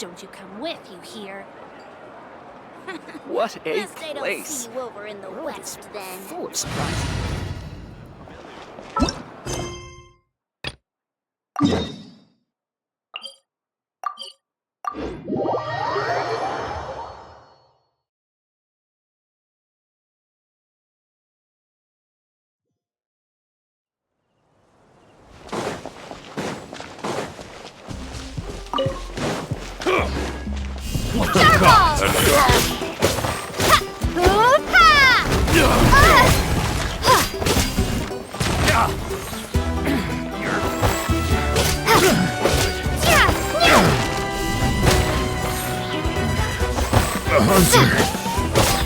don't you come with, you hear? What a Guess they don't place. see you over in the west, then. Full of surprises. The hunter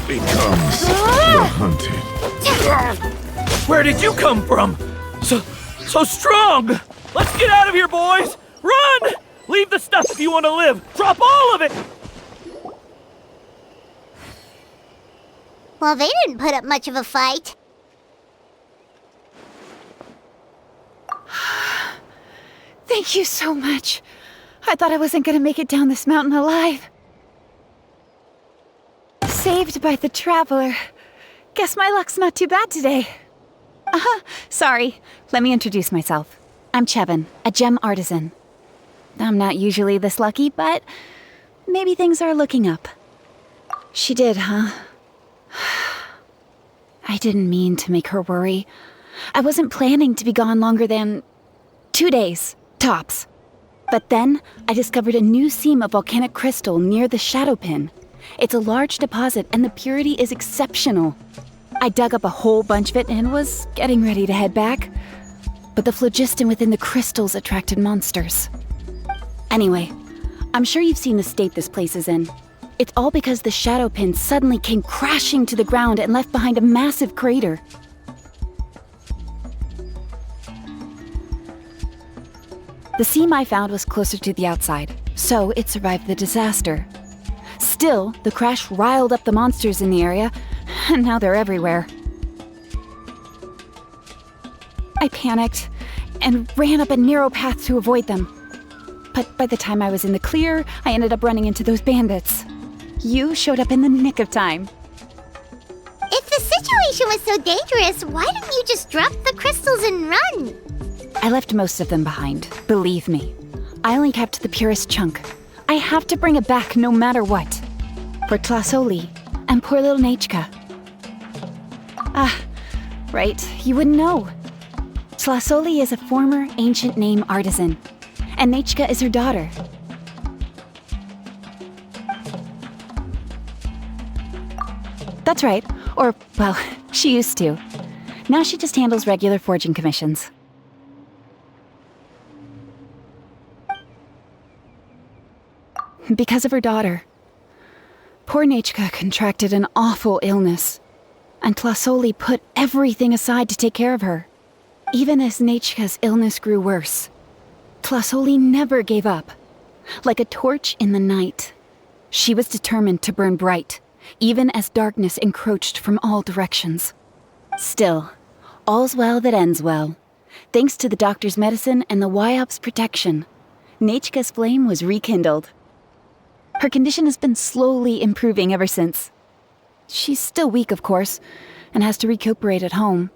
becomes the hunted. Where did you come from? So strong! Let's get out of here, boys! Run! Leave the stuff if you want to live! Drop all of it! Well, they didn't put up much of a fight. Thank you so much. I thought I wasn't gonna make it down this mountain alive. Saved by the Traveler. Guess my luck's not too bad today. Sorry. Let me introduce myself. I'm Chevin, a gem artisan. I'm not usually this lucky, but maybe things are looking up. She did, huh? I didn't mean to make her worry. I wasn't planning to be gone longer than 2 days, tops. But then I discovered a new seam of volcanic crystal near the Shadow Pin. It's a large deposit and the purity is exceptional. I dug up a whole bunch of it and was getting ready to head back. But the phlogiston within the crystals attracted monsters. Anyway, I'm sure you've seen the state this place is in. It's all because the Shadow Pin suddenly came crashing to the ground and left behind a massive crater. The seam I found was closer to the outside, so it survived the disaster. Still, the crash riled up the monsters in the area, and now they're everywhere. I panicked and ran up a narrow path to avoid them. But by the time I was in the clear, I ended up running into those bandits. You showed up in the nick of time. If the situation was so dangerous, why didn't you just drop the crystals and run? I left most of them behind, believe me. I only kept the purest chunk. I have to bring it back no matter what. For Tlasoli and poor little Nechka. Right, you wouldn't know. Tlasoli is a former ancient name artisan, and Nechka is her daughter. That's right, or, well, she used to. Now she just handles regular forging commissions. Because of her daughter. Poor Nechka contracted an awful illness, and Tlasoli put everything aside to take care of her. Even as Nechka's illness grew worse, Tlasoli never gave up. Like a torch in the night, she was determined to burn bright, even as darkness encroached from all directions. Still, all's well that ends well. Thanks to the doctor's medicine and the YOP's protection, Nechka's flame was rekindled. Her condition has been slowly improving ever since. She's still weak, of course, and has to recuperate at home.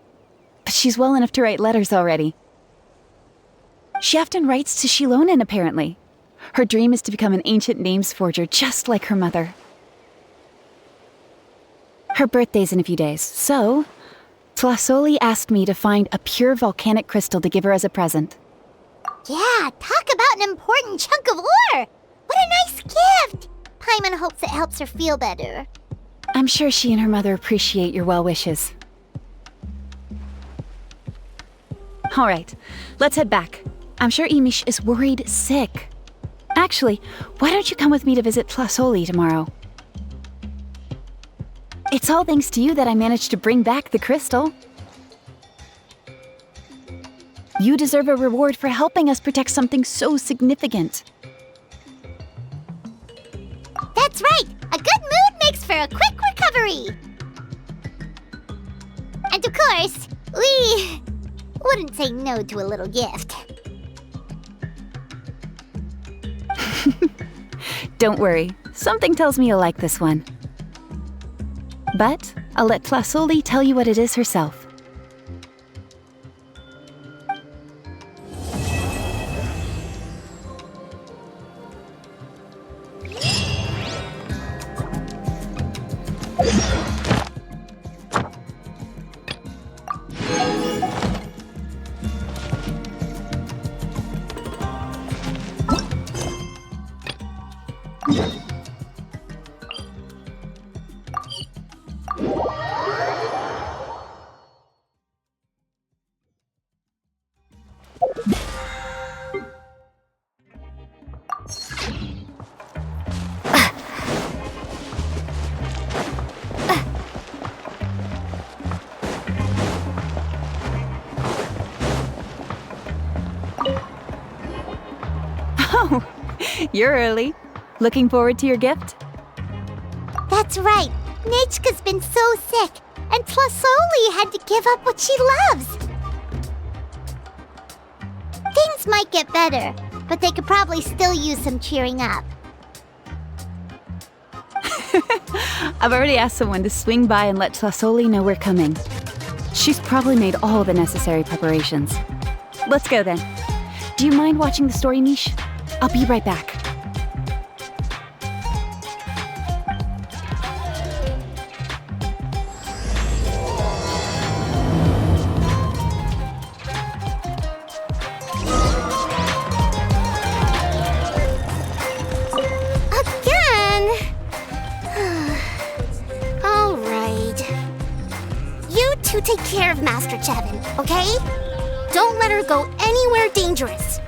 But she's well enough to write letters already. She often writes to Xilonen, apparently. Her dream is to become an ancient names forger just like her mother. Her birthday's in a few days, so Tlasoli asked me to find a pure volcanic crystal to give her as a present. Yeah, talk about an important chunk of ore! What a nice gift! Paimon hopes it helps her feel better. I'm sure she and her mother appreciate your well wishes. All right, let's head back. I'm sure Imish is worried sick. Actually, why don't you come with me to visit Tlasoli tomorrow? It's all thanks to you that I managed to bring back the crystal. You deserve a reward for helping us protect something so significant. That's right! A good mood makes for a quick recovery! And of course, we wouldn't say no to a little gift. Don't worry, something tells me you'll like this one. But I'll let Tlasoli tell you what it is herself. Oh, you're early. Looking forward to your gift? That's right. Nechka's been so sick, and Tlasoli had to give up what she loves. Things might get better, but they could probably still use some cheering up. I've already asked someone to swing by and let Tlasoli know we're coming. She's probably made all the necessary preparations. Let's go then. Do you mind watching the story, Mish? I'll be right back. Again? All right. You two take care of Master Chevin, okay? Don't let her go anywhere dangerous.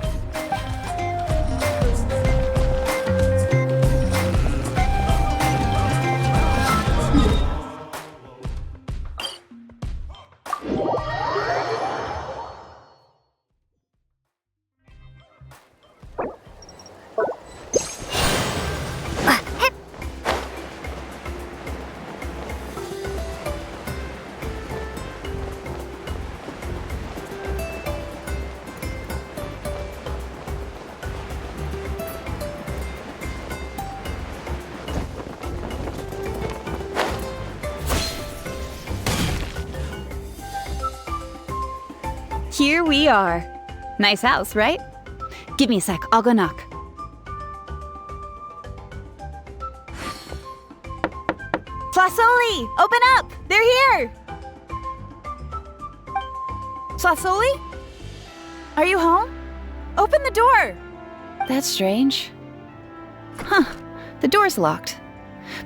Here we are. Nice house, right? Give me a sec, I'll go knock. Tlasoli, open up! They're here! Tlasoli? Are you home? Open the door! That's strange. Huh, the door's locked.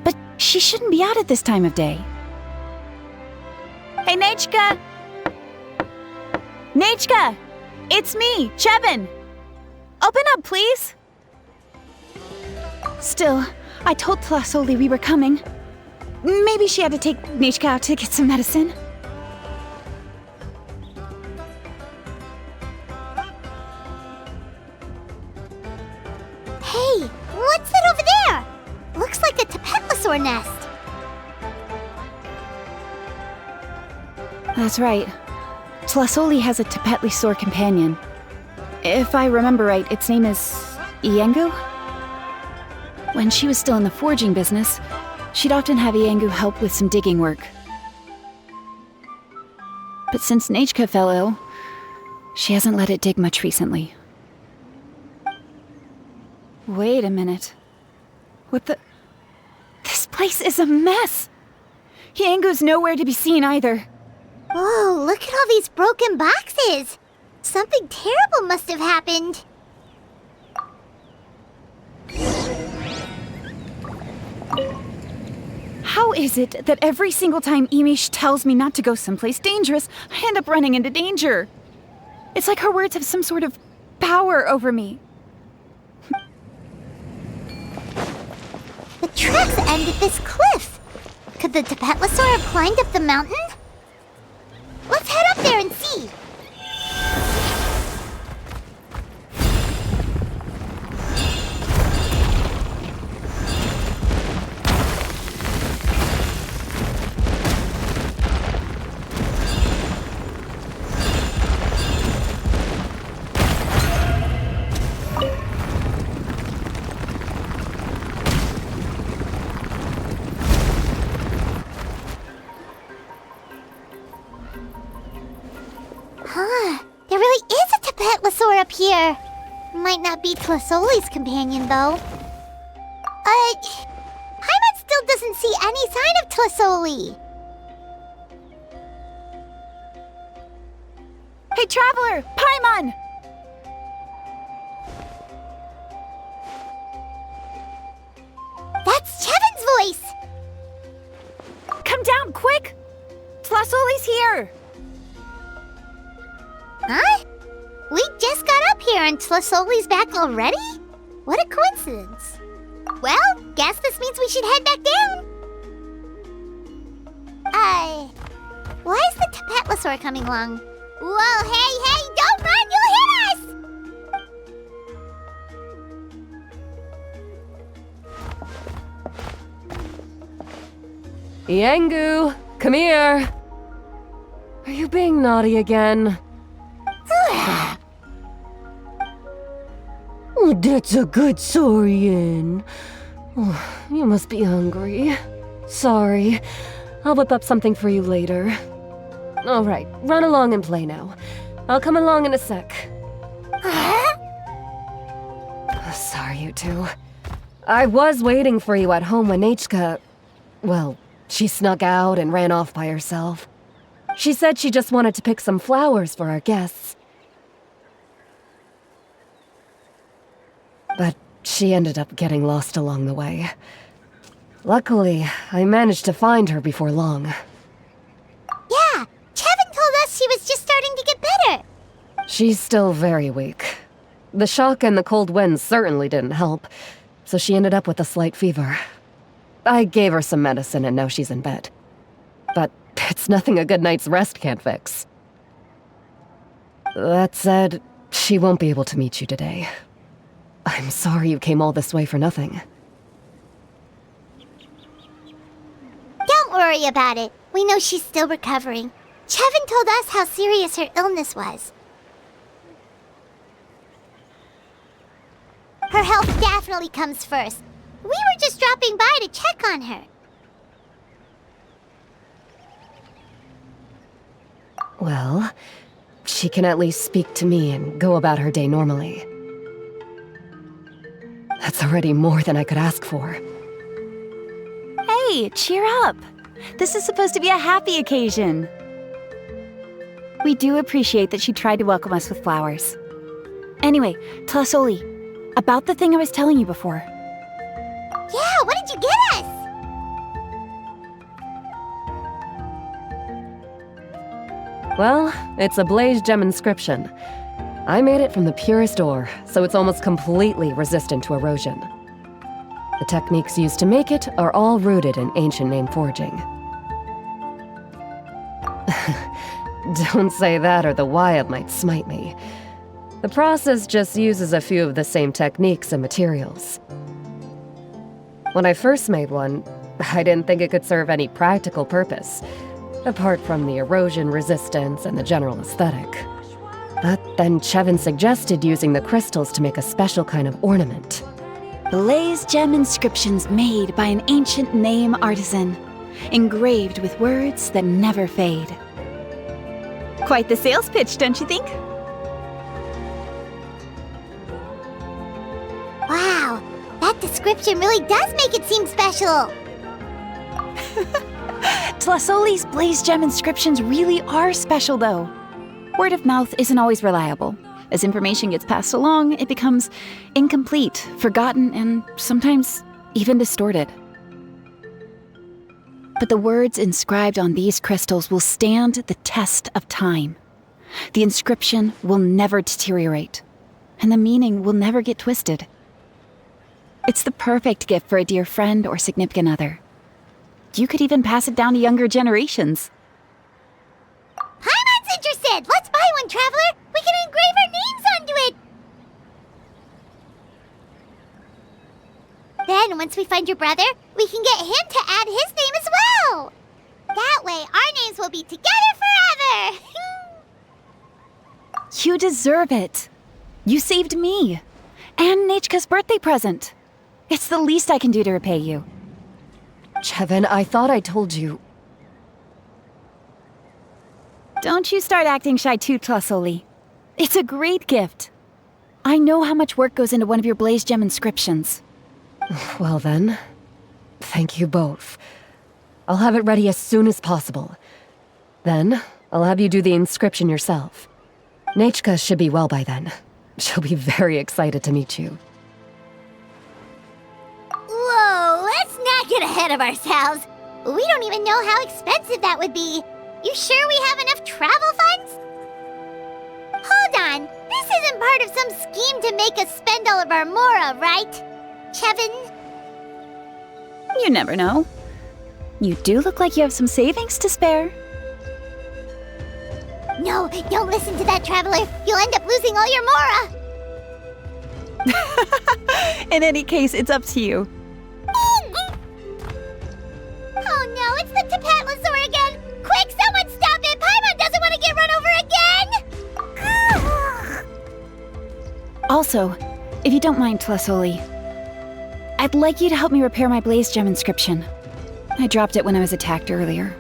But she shouldn't be out at this time of day. Hey, Nechka! Nechka! It's me, Chevin! Open up, please! Still, I told Tlasoli we were coming. Maybe she had to take Nechka out to get some medicine. Hey, what's that over there? Looks like a Tapetlosaur nest. That's right. Tlasoli has a Tapetlosaur companion. If I remember right, its name is Iengu? When she was still in the forging business, she'd often have Iengu help with some digging work. But since Nechka fell ill, she hasn't let it dig much recently. Wait a minute. What the... This place is a mess! Iengu's nowhere to be seen either. Whoa, look at all these broken boxes. Something terrible must have happened. How is it that every single time Imish tells me not to go someplace dangerous, I end up running into danger? It's like her words have some sort of power over me. The tracks end at this cliff. Could the Tapetlosaur have climbed up the mountain? Let's head up there and see. be Tlasoli's companion, though. Paimon still doesn't see any sign of Tlasoli. Hey, Traveler! Paimon! That's Chevin's voice! Come down, quick! Tlasoli's here! Huh? We just got up here and Tlasoli's back already? What a coincidence. Well, guess this means we should head back down. Why is the Tapetlosaur coming along? Whoa, hey, don't run, you'll hit us! Yangu, come here. Are you being naughty again? Oh, that's a good saurian. Oh, you must be hungry. Sorry. I'll whip up something for you later. All right, run along and play now. I'll come along in a sec. Sorry, you two. I was waiting for you at home when Nechka... Well, she snuck out and ran off by herself. She said she just wanted to pick some flowers for our guests. But she ended up getting lost along the way. Luckily, I managed to find her before long. Yeah, Chevin told us she was just starting to get better. She's still very weak. The shock and the cold winds certainly didn't help, so she ended up with a slight fever. I gave her some medicine and now she's in bed. But it's nothing a good night's rest can't fix. That said, she won't be able to meet you today. I'm sorry you came all this way for nothing. Don't worry about it. We know she's still recovering. Chevin told us how serious her illness was. Her health definitely comes first. We were just dropping by to check on her. Well, she can at least speak to me and go about her day normally. That's already more than I could ask for. Hey, cheer up! This is supposed to be a happy occasion. We do appreciate that she tried to welcome us with flowers. Anyway, Tlasoli, about the thing I was telling you before. Yeah, what did you get us? Well, it's a blaze gem inscription. I made it from the purest ore, so it's almost completely resistant to erosion. The techniques used to make it are all rooted in ancient name forging. Don't say that or the Wyld might smite me. The process just uses a few of the same techniques and materials. When I first made one, I didn't think it could serve any practical purpose, apart from the erosion resistance and the general aesthetic. But then Chevin suggested using the crystals to make a special kind of ornament. Blaze gem inscriptions made by an ancient name artisan, engraved with words that never fade. Quite the sales pitch, don't you think? Wow, that description really does make it seem special. Tlasoli's blaze gem inscriptions really are special, though. Word of mouth isn't always reliable. As information gets passed along, it becomes incomplete, forgotten, and sometimes even distorted. But the words inscribed on these crystals will stand the test of time. The inscription will never deteriorate, and the meaning will never get twisted. It's the perfect gift for a dear friend or significant other. You could even pass it down to younger generations. Paimon's interested! Let's buy one, Traveler! We can engrave our names onto it! Then, once we find your brother, we can get him to add his name as well! That way, our names will be together forever! You deserve it. You saved me. And Nechka's birthday present. It's the least I can do to repay you. Chevin, I thought I told you. Don't you start acting shy too, Tlasoli. It's a great gift. I know how much work goes into one of your Blaze Gem inscriptions. Well then, thank you both. I'll have it ready as soon as possible. Then, I'll have you do the inscription yourself. Nechka should be well by then. She'll be very excited to meet you. Whoa, let's not get ahead of ourselves. We don't even know how expensive that would be. You sure we have enough travel funds? Hold on, this isn't part of some scheme to make us spend all of our mora, right? Chevin? You never know. You do look like you have some savings to spare. No, don't listen to that, traveler. You'll end up losing all your mora. In any case, it's up to you. Oh no, it's the Tapatlosaur again! Quick, someone stop it! Paimon doesn't want to get run over again! Also, if you don't mind, Tlasoli, I'd like you to help me repair my Blaze Gem inscription. I dropped it when I was attacked earlier.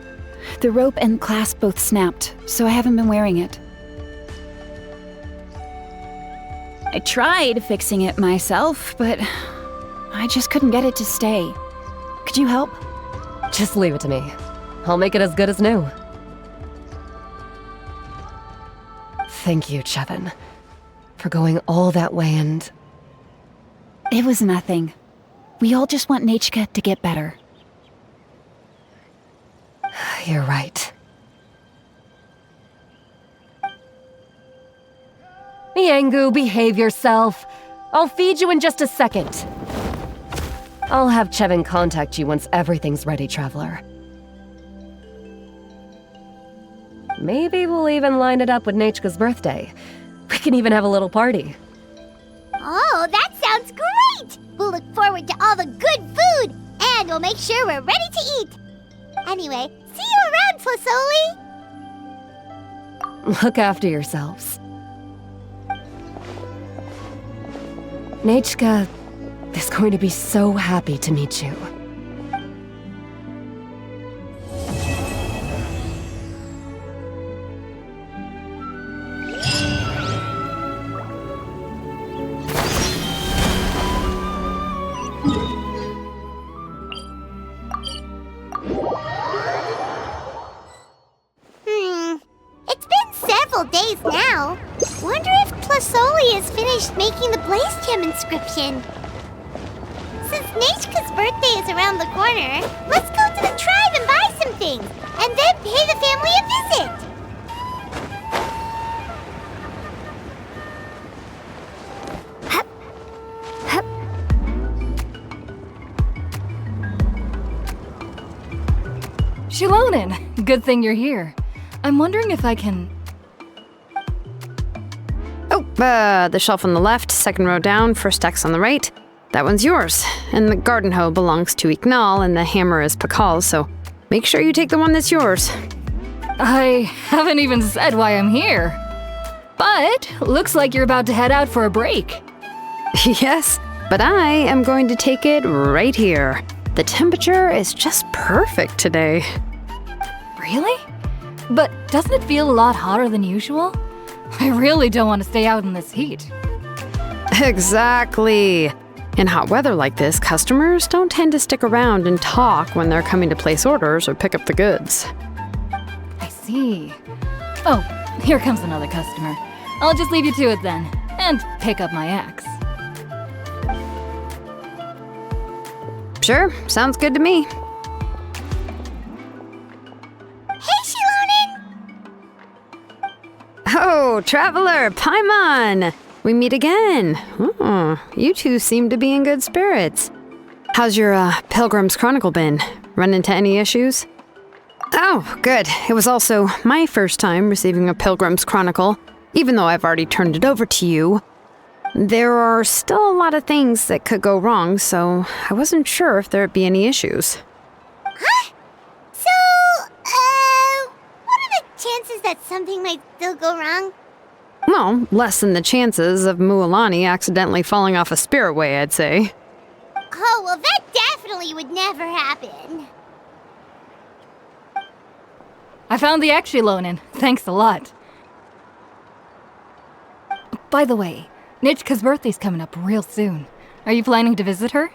The rope and clasp both snapped, so I haven't been wearing it. I tried fixing it myself, but I just couldn't get it to stay. Could you help? Just leave it to me. I'll make it as good as new. Thank you, Chevin, for going all that way and... It was nothing. We all just want Nechka to get better. You're right. Miangu, behave yourself. I'll feed you in just a second. I'll have Chevin contact you once everything's ready, Traveler. Maybe we'll even line it up with Nechka's birthday. We can even have a little party. Oh, that sounds great! We'll look forward to all the good food, and we'll make sure we're ready to eat. Anyway, see you around, Tlasoli! Look after yourselves. Nechka is going to be so happy to meet you. It's been several days now. Wonder if Tlasoli has finished making the Blaze Gem inscription. Since Nechka's birthday is around the corner, let's go to the tribe and buy some things, and then pay the family a visit. Xilonen, good thing you're here. I'm wondering if I can... Oh, the shelf on the left, second row down, first X on the right. That one's yours. And the garden hoe belongs to Ignal, and the hammer is Pakal's, so make sure you take the one that's yours. I haven't even said why I'm here. But looks like you're about to head out for a break. Yes, but I am going to take it right here. The temperature is just perfect today. Really? But doesn't it feel a lot hotter than usual? I really don't want to stay out in this heat. Exactly. In hot weather like this, customers don't tend to stick around and talk when they're coming to place orders or pick up the goods. I see. Oh, here comes another customer. I'll just leave you to it then, and pick up my axe. Sure, sounds good to me. Hey, Xilonen! Oh, Traveler, Paimon! We meet again. Oh, you two seem to be in good spirits. How's your Pilgrim's Chronicle been? Run into any issues? Oh, good. It was also my first time receiving a Pilgrim's Chronicle, even though I've already turned it over to you. There are still a lot of things that could go wrong, so I wasn't sure if there'd be any issues. Huh? So, what are the chances that something might still go wrong? Well, less than the chances of Mualani accidentally falling off a spiritway, I'd say. Oh, well, that definitely would never happen. I found the axe, Xilonen. Thanks a lot. By the way, Nichka's birthday's coming up real soon. Are you planning to visit her?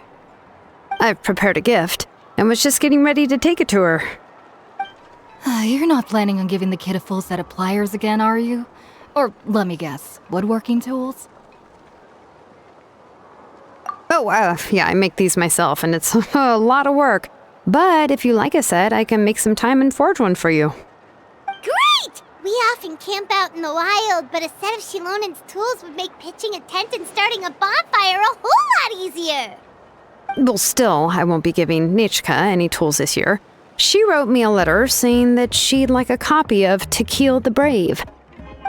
I've prepared a gift and was just getting ready to take it to her. You're not planning on giving the kid a full set of pliers again, are you? Or, let me guess, woodworking tools? Oh, yeah, I make these myself, and it's a lot of work. But if you like a set, I can make some time and forge one for you. Great! We often camp out in the wild, but a set of Xilonen's tools would make pitching a tent and starting a bonfire a whole lot easier. Well, still, I won't be giving Nichka any tools this year. She wrote me a letter saying that she'd like a copy of To Kill the Brave.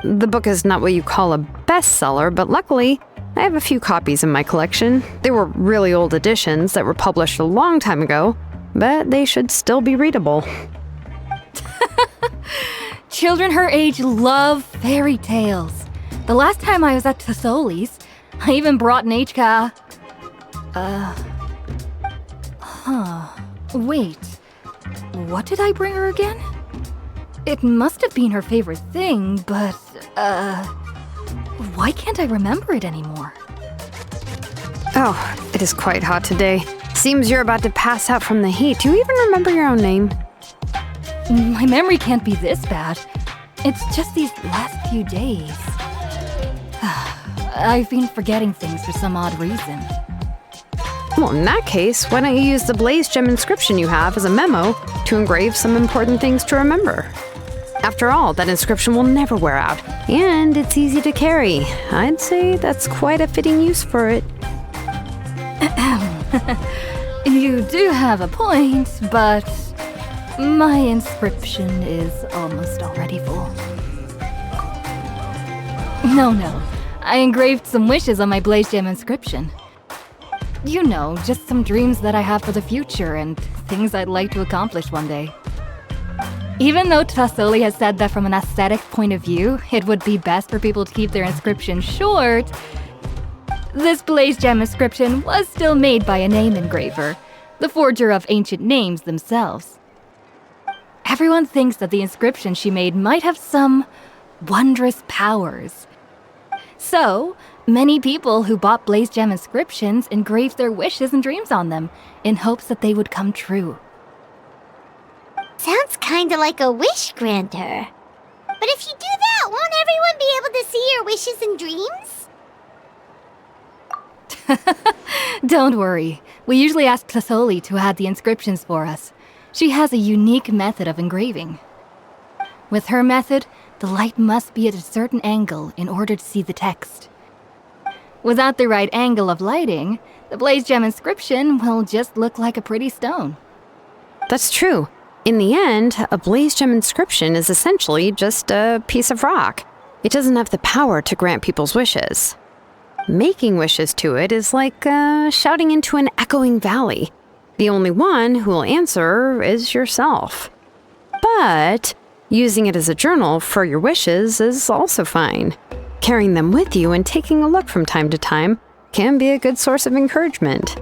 The book is not what you call a bestseller, but luckily, I have a few copies in my collection. They were really old editions that were published a long time ago, but they should still be readable. Children her age love fairy tales. The last time I was at Tasoli's, I even brought Nichka. Wait. What did I bring her again? It must have been her favorite thing, but, why can't I remember it anymore? Oh, it is quite hot today. Seems you're about to pass out from the heat. Do you even remember your own name? My memory can't be this bad. It's just these last few days. I've been forgetting things for some odd reason. Well, in that case, why don't you use the Blaze Gem inscription you have as a memo to engrave some important things to remember? After all, that inscription will never wear out, and it's easy to carry. I'd say that's quite a fitting use for it. You do have a point, but my inscription is almost already full. No. I engraved some wishes on my Blaze Gem inscription. You know, just some dreams that I have for the future and things I'd like to accomplish one day. Even though Tasoli has said that from an aesthetic point of view, it would be best for people to keep their inscription short, this Blaze Gem inscription was still made by a name engraver, the forger of ancient names themselves. Everyone thinks that the inscription she made might have some wondrous powers. So, many people who bought Blaze Gem inscriptions engraved their wishes and dreams on them, in hopes that they would come true. Sounds kinda like a wish granter. But if you do that, won't everyone be able to see your wishes and dreams? Don't worry. We usually ask Tasoli to add the inscriptions for us. She has a unique method of engraving. With her method, the light must be at a certain angle in order to see the text. Without the right angle of lighting, the Blaze Gem inscription will just look like a pretty stone. That's true. In the end, a Blaze Gem inscription is essentially just a piece of rock. It doesn't have the power to grant people's wishes. Making wishes to it is like shouting into an echoing valley. The only one who will answer is yourself. But using it as a journal for your wishes is also fine. Carrying them with you and taking a look from time to time can be a good source of encouragement.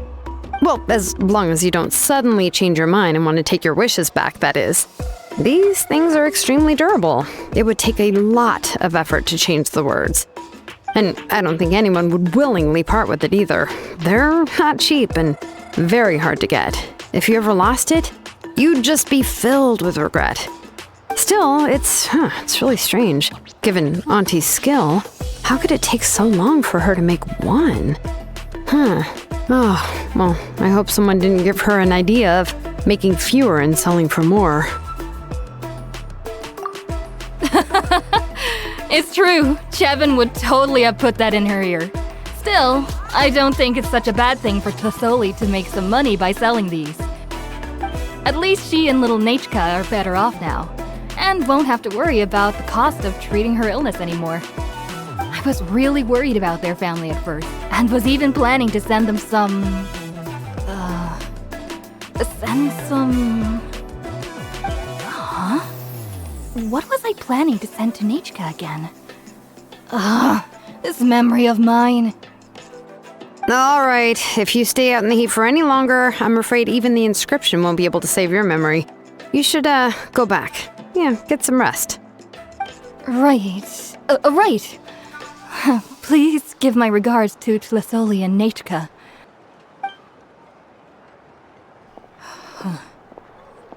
Well, as long as you don't suddenly change your mind and want to take your wishes back, that is. These things are extremely durable. It would take a lot of effort to change the words. And I don't think anyone would willingly part with it either. They're not cheap and very hard to get. If you ever lost it, you'd just be filled with regret. Still, it's really strange. Given Auntie's skill, how could it take so long for her to make one? Oh, well, I hope someone didn't give her an idea of making fewer and selling for more. It's true. Chevin would totally have put that in her ear. Still, I don't think it's such a bad thing for Tasoli to make some money by selling these. At least she and little Nichka are better off now, and won't have to worry about the cost of treating her illness anymore. I was really worried about their family at first, and was even planning to send them some... Huh? What was I planning to send to Nichka again? This memory of mine. All right, if you stay out in the heat for any longer, I'm afraid even the inscription won't be able to save your memory. You should, go back. Yeah, get some rest. Right. Please give my regards to Tlisoli and Nechka.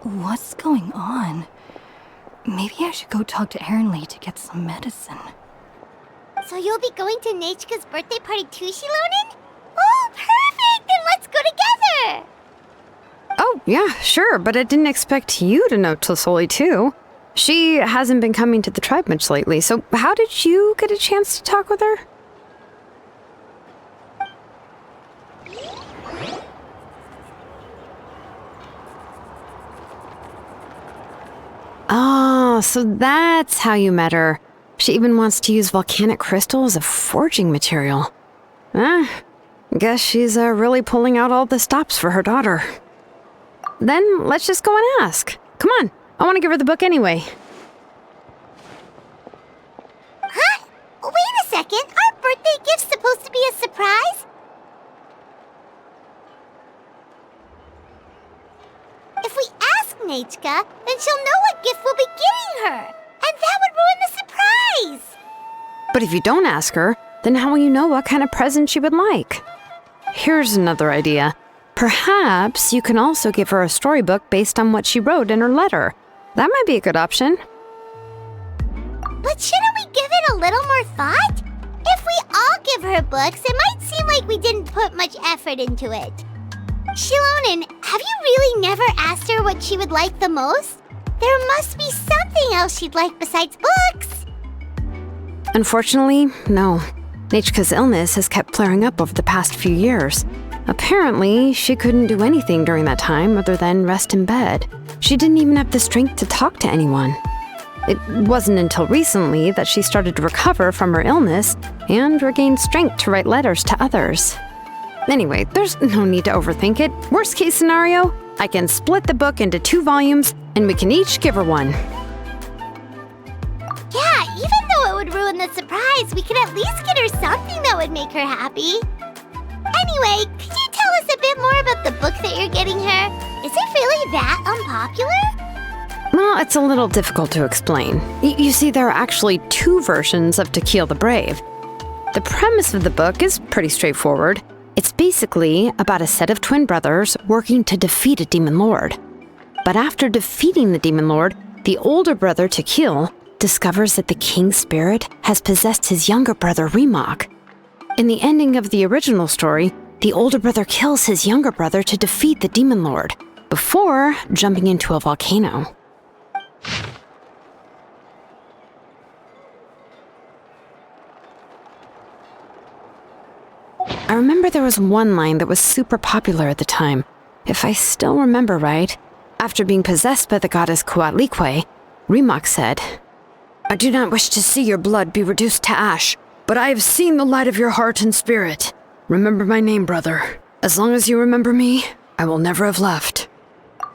What's going on? Maybe I should go talk to Ernly to get some medicine. So you'll be going to Nechka's birthday party too, Xilonen? Oh, perfect! Then let's go together! Oh, yeah, sure, but I didn't expect you to know Tlisoli too. She hasn't been coming to the tribe much lately, so how did you get a chance to talk with her? Oh, so that's how you met her. She even wants to use volcanic crystal as a forging material. Guess she's really pulling out all the stops for her daughter. Then let's just go and ask. Come on, I want to give her the book anyway. Huh? Wait a second, aren't birthday gifts supposed to be a surprise? If we ask Nechka, then she'll know what gift we'll be giving her, and that would ruin the surprise! But if you don't ask her, then how will you know what kind of present she would like? Here's another idea. Perhaps you can also give her a storybook based on what she wrote in her letter. That might be a good option. But shouldn't we give it a little more thought? If we all give her books, it might seem like we didn't put much effort into it. Xilonen, have you really never asked her what she would like the most? There must be something else she'd like besides books. Unfortunately, no. Nechka's illness has kept flaring up over the past few years. Apparently, she couldn't do anything during that time other than rest in bed. She didn't even have the strength to talk to anyone. It wasn't until recently that she started to recover from her illness and regained strength to write letters to others. Anyway, there's no need to overthink it. Worst case scenario, I can split the book into 2 volumes and we can each give her one. Yeah, even though it would ruin the surprise, we could at least get her something that would make her happy. Anyway, could you tell us a bit more about the book that you're getting her? Is it really that unpopular? Well, it's a little difficult to explain. You see, there are actually 2 versions of To Kill the Brave. The premise of the book is pretty straightforward. It's basically about a set of twin brothers working to defeat a demon lord. But after defeating the demon lord, the older brother, Tequil, discovers that the king's spirit has possessed his younger brother, Remak. In the ending of the original story, the older brother kills his younger brother to defeat the demon lord, before jumping into a volcano. I remember there was one line that was super popular at the time. If I still remember right, after being possessed by the goddess Coatlicue, Remak said, "I do not wish to see your blood be reduced to ash, but I have seen the light of your heart and spirit. Remember my name, brother. As long as you remember me, I will never have left."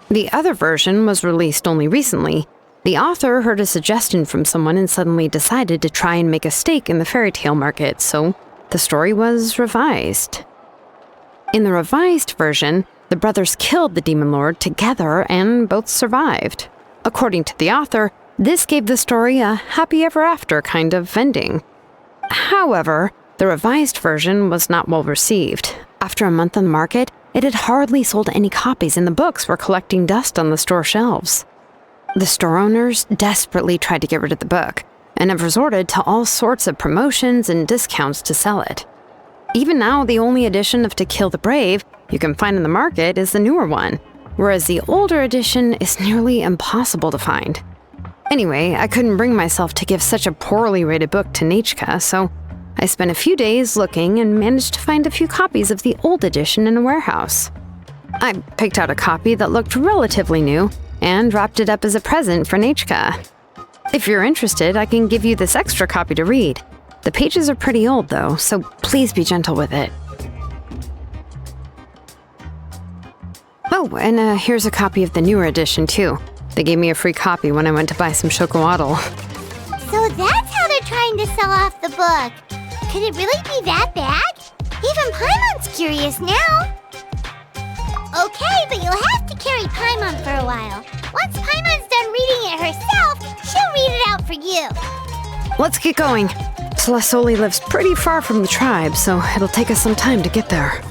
The other version was released only recently. The author heard a suggestion from someone and suddenly decided to try and make a stake in the fairy tale market, so the story was revised. In the revised version, the brothers killed the demon lord together and both survived. According to the author, this gave the story a happy ever after kind of ending. However, the revised version was not well received. After a month on the market, it had hardly sold any copies and the books were collecting dust on the store shelves. The store owners desperately tried to get rid of the book, and have resorted to all sorts of promotions and discounts to sell it. Even now, the only edition of To Kill the Brave you can find in the market is the newer one, whereas the older edition is nearly impossible to find. Anyway, I couldn't bring myself to give such a poorly rated book to Nechka, so I spent a few days looking and managed to find a few copies of the old edition in a warehouse. I picked out a copy that looked relatively new and wrapped it up as a present for Nechka. If you're interested, I can give you this extra copy to read. The pages are pretty old, though, so please be gentle with it. Oh, and here's a copy of the newer edition, too. They gave me a free copy when I went to buy some chocolatl. So that's how they're trying to sell off the book. Could it really be that bad? Even Paimon's curious now. Okay, but you'll have to carry Paimon for a while. Once Paimon's done reading it herself, she'll read it out for you. Let's get going. Tlasoli lives pretty far from the tribe, so it'll take us some time to get there.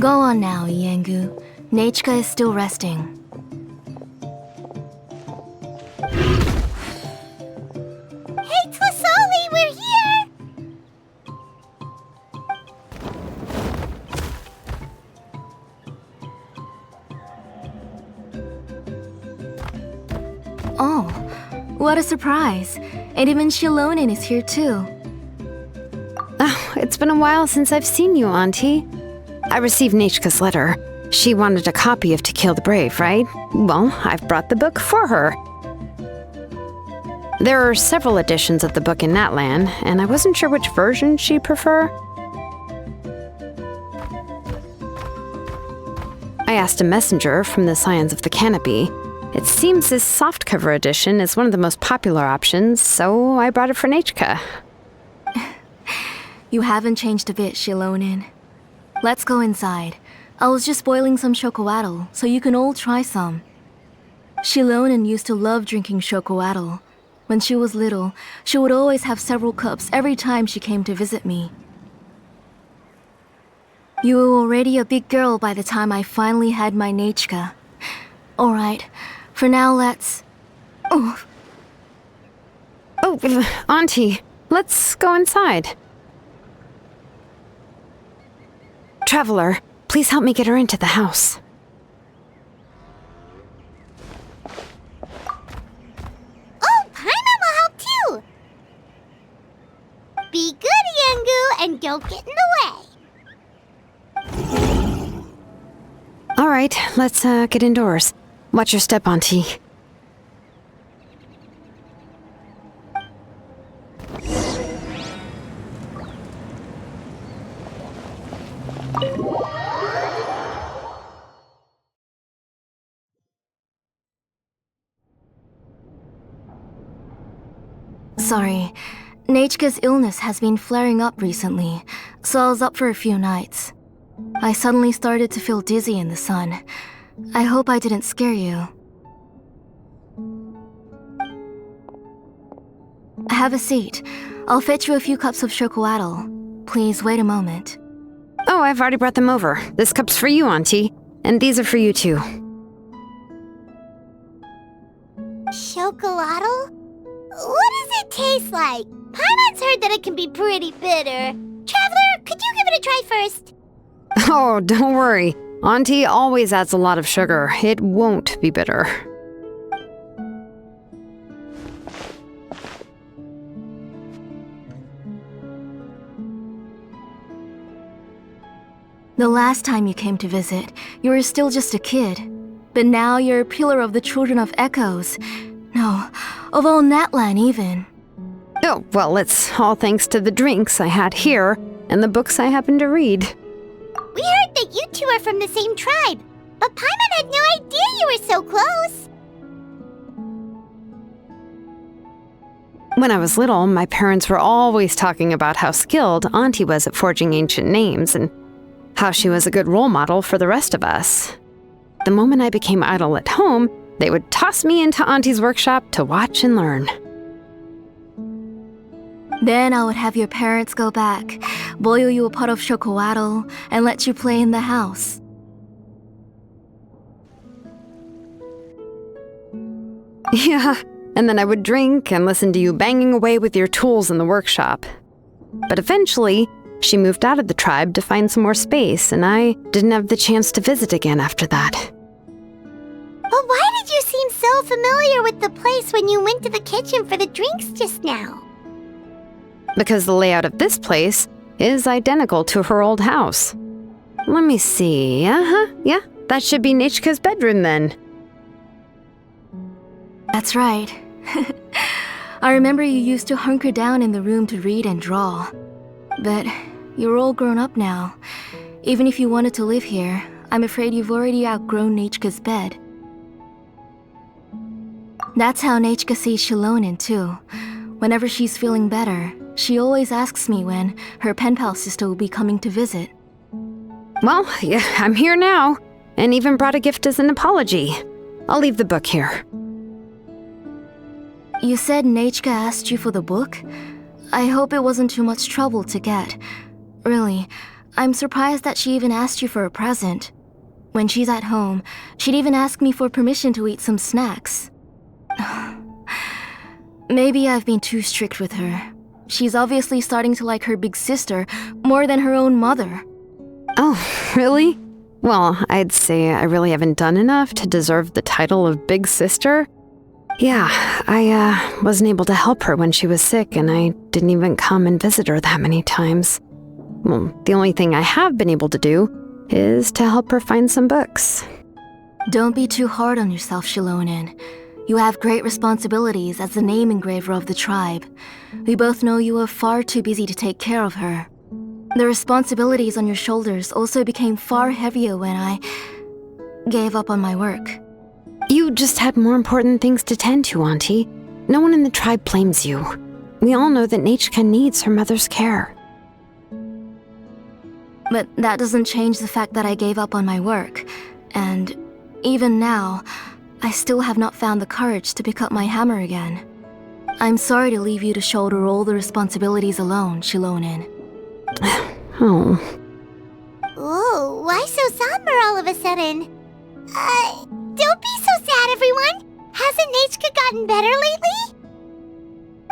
Go on now, Yengu. Nechka is still resting. Hey, Tlasoli, we're here! Oh, what a surprise. And even Xilonen is here too. Oh, it's been a while since I've seen you, Auntie. I received Nechka's letter. She wanted a copy of To Kill the Brave, right? Well, I've brought the book for her. There are several editions of the book in Natlan, and I wasn't sure which version she'd prefer. I asked a messenger from the Scions of the Canopy. It seems this softcover edition is one of the most popular options, so I brought it for Nechka. You haven't changed a bit, Xilonen. Let's go inside. I was just boiling some chocoatl, so you can all try some. Xilonen used to love drinking chocoatl. When she was little, she would always have several cups every time she came to visit me. You were already a big girl by the time I finally had my Nechka. Alright, for now let's... Oh, Auntie, let's go inside. Traveler, please help me get her into the house. Oh, Paimon will help too! Be good, Yengu, and don't get in the way. All right, let's get indoors. Watch your step, Auntie. Sorry. Nechka's illness has been flaring up recently, so I was up for a few nights. I suddenly started to feel dizzy in the sun. I hope I didn't scare you. Have a seat. I'll fetch you a few cups of chocoatl. Please wait a moment. Oh, I've already brought them over. This cup's for you, Auntie. And these are for you, too. Chocolatl? What does it taste like? Paimon's heard that it can be pretty bitter. Traveler, could you give it a try first? Oh, don't worry. Auntie always adds a lot of sugar. It won't be bitter. The last time you came to visit, you were still just a kid. But now you're a pillar of the Children of Echoes. No, of all Natlan even. Oh, well, it's all thanks to the drinks I had here and the books I happened to read. We heard that you two are from the same tribe, but Paimon had no idea you were so close. When I was little, my parents were always talking about how skilled Auntie was at forging ancient names and how she was a good role model for the rest of us. The moment I became idle at home, they would toss me into Auntie's workshop to watch and learn. Then I would have your parents go back, boil you a pot of chocoatl, and let you play in the house. Yeah, and then I would drink and listen to you banging away with your tools in the workshop. But eventually, she moved out of the tribe to find some more space, and I didn't have the chance to visit again after that. But why did you seem so familiar with the place when you went to the kitchen for the drinks just now? Because the layout of this place is identical to her old house. Let me see. Yeah, that should be Nechka's bedroom then. That's right. I remember you used to hunker down in the room to read and draw. But you're all grown up now. Even if you wanted to live here, I'm afraid you've already outgrown Nechka's bed. That's how Nechka sees Xilonen too. Whenever she's feeling better, she always asks me when her pen pal sister will be coming to visit. Well, yeah, I'm here now, and even brought a gift as an apology. I'll leave the book here. You said Nechka asked you for the book? I hope it wasn't too much trouble to get. Really, I'm surprised that she even asked you for a present. When she's at home, she'd even ask me for permission to eat some snacks. Maybe I've been too strict with her. She's obviously starting to like her big sister more than her own mother. Oh, really? Well, I'd say I really haven't done enough to deserve the title of big sister. Yeah, I wasn't able to help her when she was sick, and I didn't even come and visit her that many times. Well, the only thing I have been able to do is to help her find some books. Don't be too hard on yourself, Xilonen. You have great responsibilities as the name engraver of the tribe. We both know you are far too busy to take care of her. The responsibilities on your shoulders also became far heavier when I gave up on my work. You just had more important things to tend to, Auntie. No one in the tribe blames you. We all know that Nechka needs her mother's care. But that doesn't change the fact that I gave up on my work. And even now, I still have not found the courage to pick up my hammer again. I'm sorry to leave you to shoulder all the responsibilities alone, Xilonen. Oh. Ooh, why so somber all of a sudden? Don't be so sad, everyone! Hasn't Nechka gotten better lately?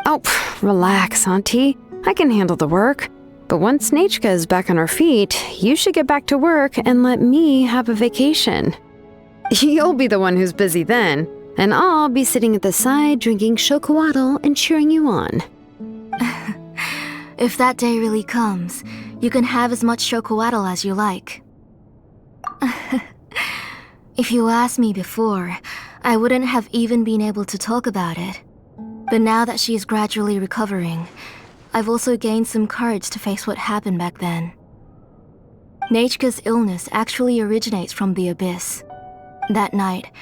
Oh, relax, Auntie. I can handle the work. But once Nechka is back on her feet, you should get back to work and let me have a vacation. You'll be the one who's busy then, and I'll be sitting at the side drinking chocolatl and cheering you on. If that day really comes, you can have as much chocolatl as you like. If you asked me before, I wouldn't have even been able to talk about it. But now that she is gradually recovering, I've also gained some courage to face what happened back then. Nechka's illness actually originates from the Abyss. That night,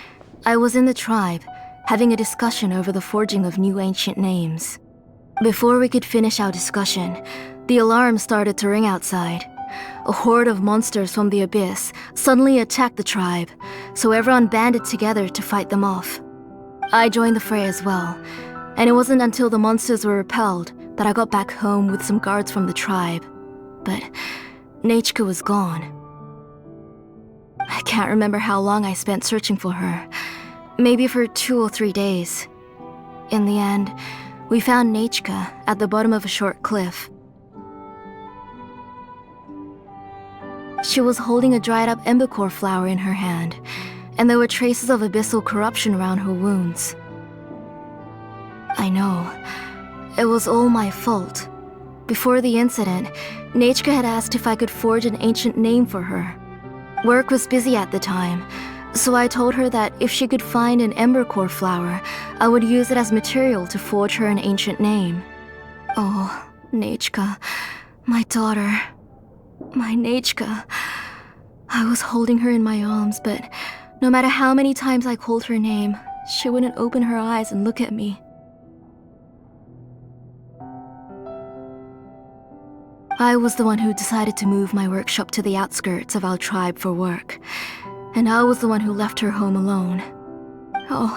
I was in the tribe, having a discussion over the forging of new ancient names. Before we could finish our discussion, the alarm started to ring outside. A horde of monsters from the Abyss suddenly attacked the tribe, so everyone banded together to fight them off. I joined the fray as well, and it wasn't until the monsters were repelled that I got back home with some guards from the tribe. But Nechka was gone. I can't remember how long I spent searching for her. Maybe for 2 or 3 days. In the end, we found Nechka at the bottom of a short cliff. She was holding a dried-up embercore flower in her hand, and there were traces of abyssal corruption around her wounds. I know. It was all my fault. Before the incident, Nechka had asked if I could forge an ancient name for her. Work was busy at the time, so I told her that if she could find an embercore flower, I would use it as material to forge her an ancient name. Oh, Nechka, my daughter, my Nechka. I was holding her in my arms, but no matter how many times I called her name, she wouldn't open her eyes and look at me. I was the one who decided to move my workshop to the outskirts of our tribe for work, and I was the one who left her home alone. Oh,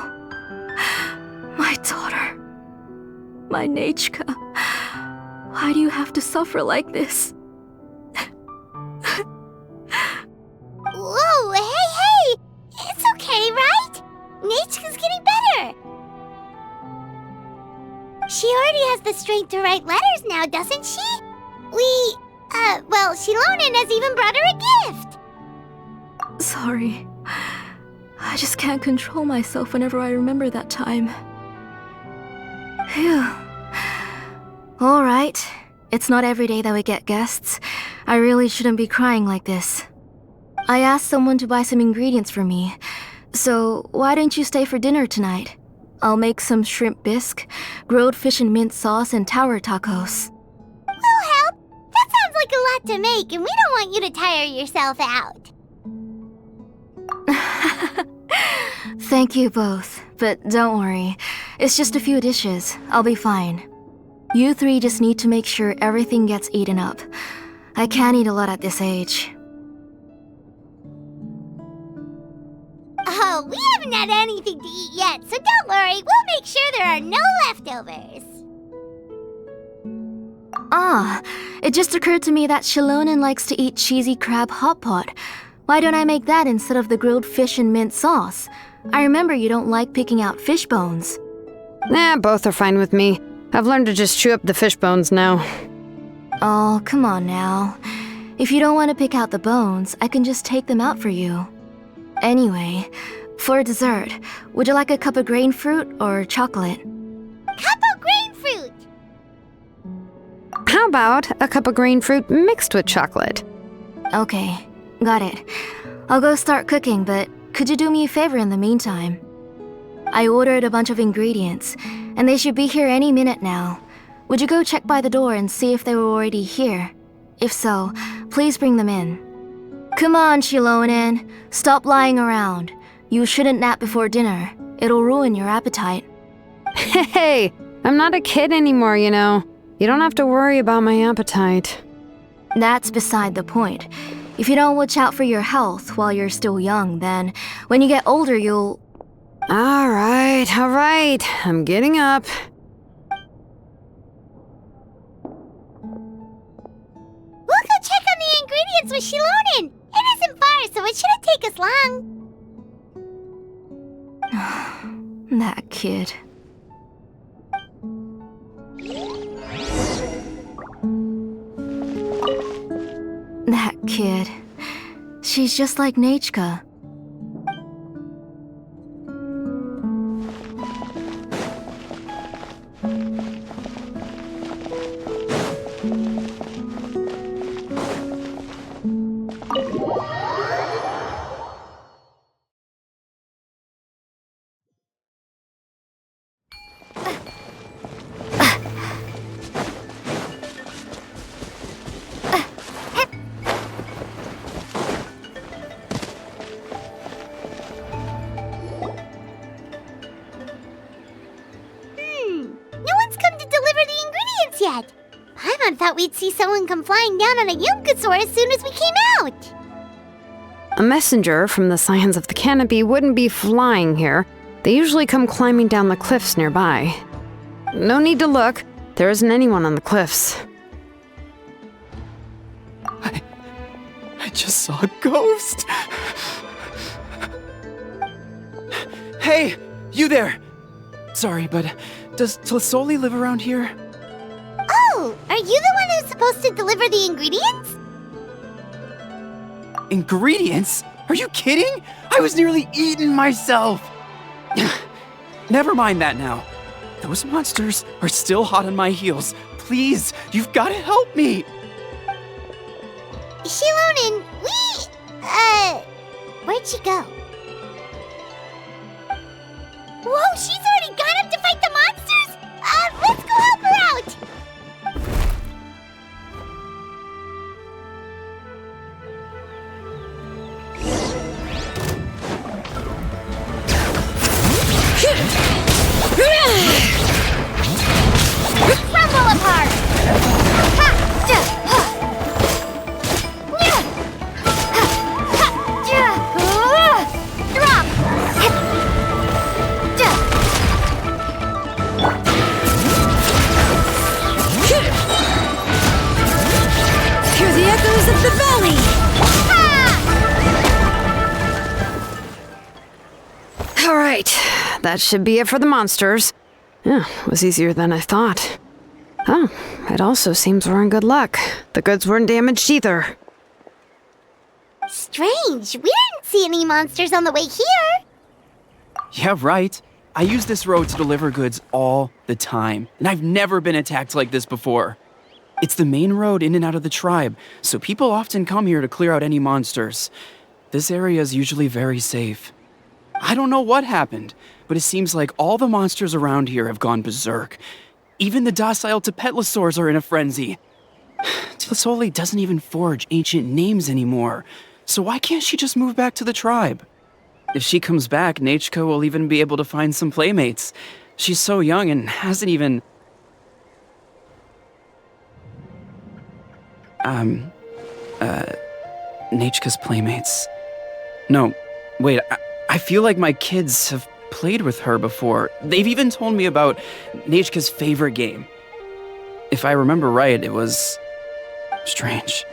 my daughter, my Nechka, why do you have to suffer like this? Whoa, hey! It's okay, right? Nechka's getting better. She already has the strength to write letters now, doesn't she? Xilonen has even brought her a gift. Sorry. I just can't control myself whenever I remember that time. Phew. Alright. It's not every day that we get guests. I really shouldn't be crying like this. I asked someone to buy some ingredients for me. So, why don't you stay for dinner tonight? I'll make some shrimp bisque, grilled fish and mint sauce, and tower tacos. We'll help. That sounds like a lot to make, and we don't want you to tire yourself out. Thank you both, but don't worry. It's just a few dishes. I'll be fine. You three just need to make sure everything gets eaten up. I can't eat a lot at this age. Oh, we haven't had anything to eat yet, so don't worry. We'll make sure there are no leftovers. Ah, it just occurred to me that Xilonen likes to eat cheesy crab hot pot. Why don't I make that instead of the grilled fish and mint sauce? I remember you don't like picking out fish bones. Nah, both are fine with me. I've learned to just chew up the fish bones now. Oh, come on now. If you don't want to pick out the bones, I can just take them out for you. Anyway, for dessert, would you like a cup of grain fruit or chocolate? Cup of grain fruit! How about a cup of green fruit mixed with chocolate? Okay, got it. I'll go start cooking, but could you do me a favor in the meantime? I ordered a bunch of ingredients, and they should be here any minute now. Would you go check by the door and see if they were already here? If so, please bring them in. Come on, Xilonen. Stop lying around. You shouldn't nap before dinner. It'll ruin your appetite. Hey, I'm not a kid anymore, you know. You don't have to worry about my appetite. That's beside the point. If you don't watch out for your health while you're still young, then when you get older, you'll... All right. I'm getting up. We'll go check on the ingredients with Xilonen. It isn't far, so it shouldn't take us long. That kid. That kid. She's just like Nechka. Yet. Paimon thought we'd see someone come flying down on a Yunkasaur as soon as we came out. A messenger from the Scions of the Canopy wouldn't be flying here. They usually come climbing down the cliffs nearby. No need to look. There isn't anyone on the cliffs. I just saw a ghost. Hey, you there. Sorry, but does Tlasoli live around here? Oh, are you the one who's supposed to deliver the ingredients? Ingredients? Are you kidding? I was nearly eaten myself. Never mind that now. Those monsters are still hot on my heels. Please, you've got to help me. Xilonen, where'd she go? Whoa, she's already gone up to fight the monsters? Let's go help her out! Crumble apart! Drop! Hear the echoes of the valley! All right, that should be it for the monsters. Yeah, it was easier than I thought. Oh, it also seems we're in good luck. The goods weren't damaged either. Strange, we didn't see any monsters on the way here. Yeah, right. I use this road to deliver goods all the time, and I've never been attacked like this before. It's the main road in and out of the tribe, so people often come here to clear out any monsters. This area is usually very safe. I don't know what happened, but it seems like all the monsters around here have gone berserk. Even the docile Tepetlosaurs are in a frenzy. Tlasoli doesn't even forge ancient names anymore, so why can't she just move back to the tribe? If she comes back, Nechka will even be able to find some playmates. She's so young and hasn't even... Nechka's playmates. No, wait, I feel like my kids have played with her before. They've even told me about Nechka's favorite game. If I remember right, it was... strange.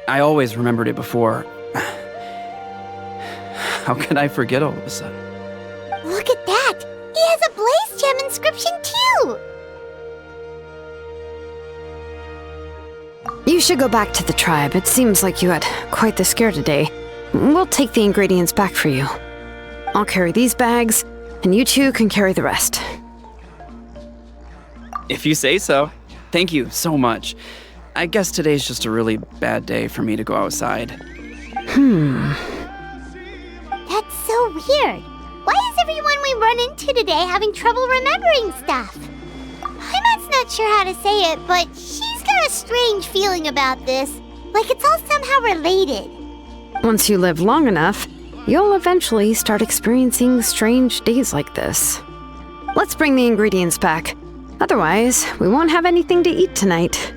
I always remembered it before. How could I forget all of a sudden? Look at that! He has a Blaze Gem inscription too! You should go back to the tribe. It seems like you had quite the scare today. We'll take the ingredients back for you. I'll carry these bags, and you two can carry the rest. If you say so. Thank you so much. I guess today's just a really bad day for me to go outside. That's so weird. Why is everyone we run into today having trouble remembering stuff? Paimon's not sure how to say it, but she's got a strange feeling about this. Like it's all somehow related. Once you live long enough, you'll eventually start experiencing strange days like this. Let's bring the ingredients back. Otherwise, we won't have anything to eat tonight.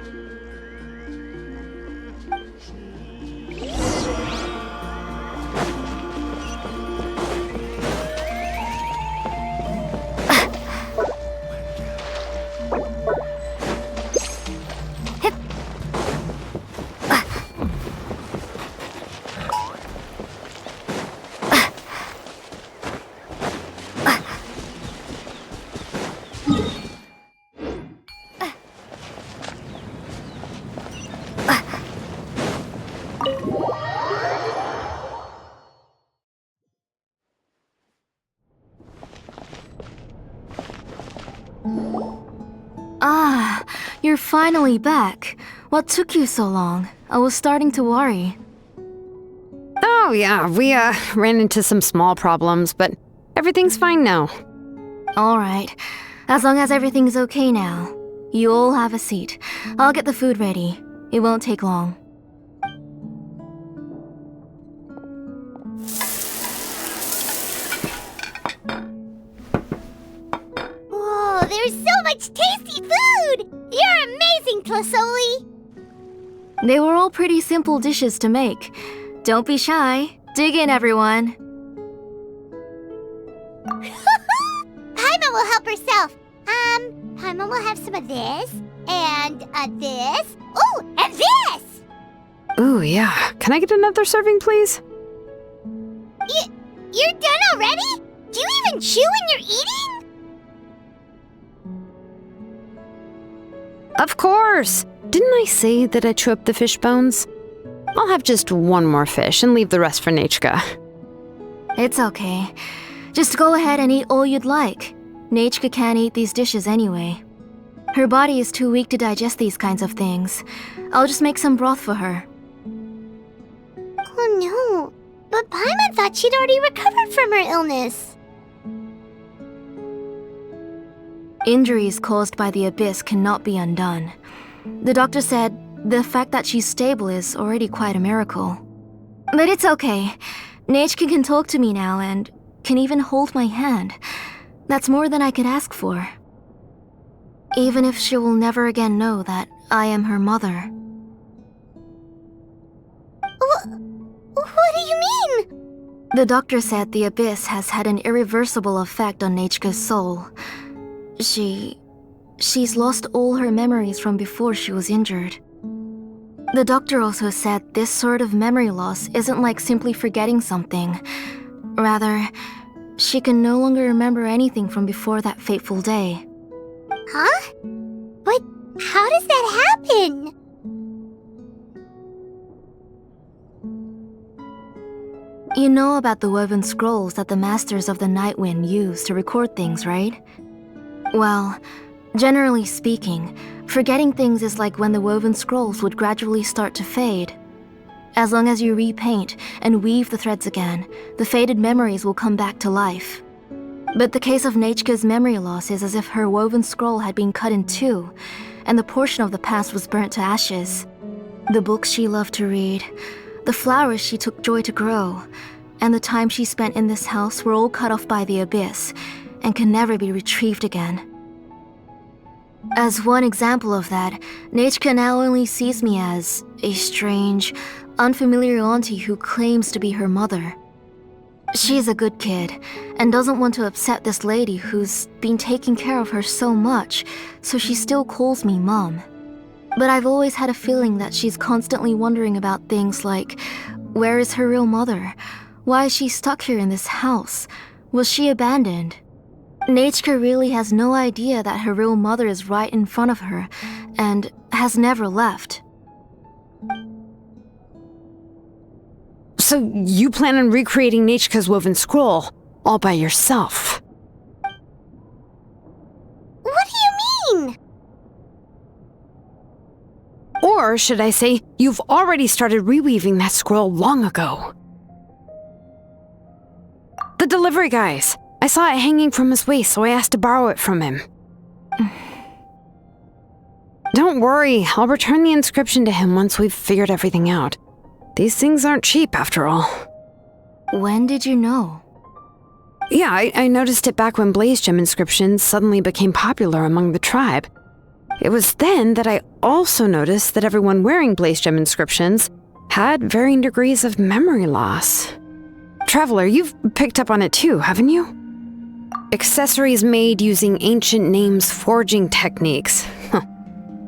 Ah, you're finally back. What took you so long? I was starting to worry. Oh yeah, we ran into some small problems, but everything's fine now. Alright, as long as everything's okay now. You all have a seat. I'll get the food ready. It won't take long. Whoa, there's so much tasty food! You're amazing, Tlasoli! They were all pretty simple dishes to make. Don't be shy. Dig in, everyone. Paimon will help herself. Paimon will have some of this, and this. Oh, and this! Ooh, yeah. Can I get another serving, please? You're done already? Do you even chew when you're eating? Of course! Didn't I say that I chew up the fish bones? I'll have just one more fish and leave the rest for Nechka. It's okay. Just go ahead and eat all you'd like. Nechka can't eat these dishes anyway. Her body is too weak to digest these kinds of things. I'll just make some broth for her. Oh no, but Paimon thought she'd already recovered from her illness. Injuries caused by the abyss cannot be undone. The doctor said the fact that she's stable is already quite a miracle. But it's okay. Nechka can talk to me now and can even hold my hand. That's more than I could ask for. Even if she will never again know that I am her mother. What do you mean? The doctor said the abyss has had an irreversible effect on Nechka's soul. She's lost all her memories from before she was injured. The doctor also said this sort of memory loss isn't like simply forgetting something. Rather, she can no longer remember anything from before that fateful day. Huh? But how does that happen? You know about the woven scrolls that the Masters of the Night Wind use to record things, right? Well, generally speaking, forgetting things is like when the woven scrolls would gradually start to fade. As long as you repaint and weave the threads again, the faded memories will come back to life. But the case of Nechka's memory loss is as if her woven scroll had been cut in two, and the portion of the past was burnt to ashes. The books she loved to read, the flowers she took joy to grow, and the time she spent in this house were all cut off by the abyss and can never be retrieved again. As one example of that, Nechka now only sees me as a strange, unfamiliar auntie who claims to be her mother. She's a good kid and doesn't want to upset this lady who's been taking care of her so much, so she still calls me Mom. But I've always had a feeling that she's constantly wondering about things like, where is her real mother? Why is she stuck here in this house? Was she abandoned? Nechka really has no idea that her real mother is right in front of her and has never left. So you plan on recreating Nechka's woven scroll all by yourself? What do you mean? Or should I say, you've already started reweaving that scroll long ago? The delivery guys. I saw it hanging from his waist, so I asked to borrow it from him. Don't worry, I'll return the inscription to him once we've figured everything out. These things aren't cheap, after all. When did you know? Yeah, I noticed it back when blaze gem inscriptions suddenly became popular among the tribe. It was then that I also noticed that everyone wearing blaze gem inscriptions had varying degrees of memory loss. Traveler, you've picked up on it too, haven't you? Accessories made using ancient names forging techniques.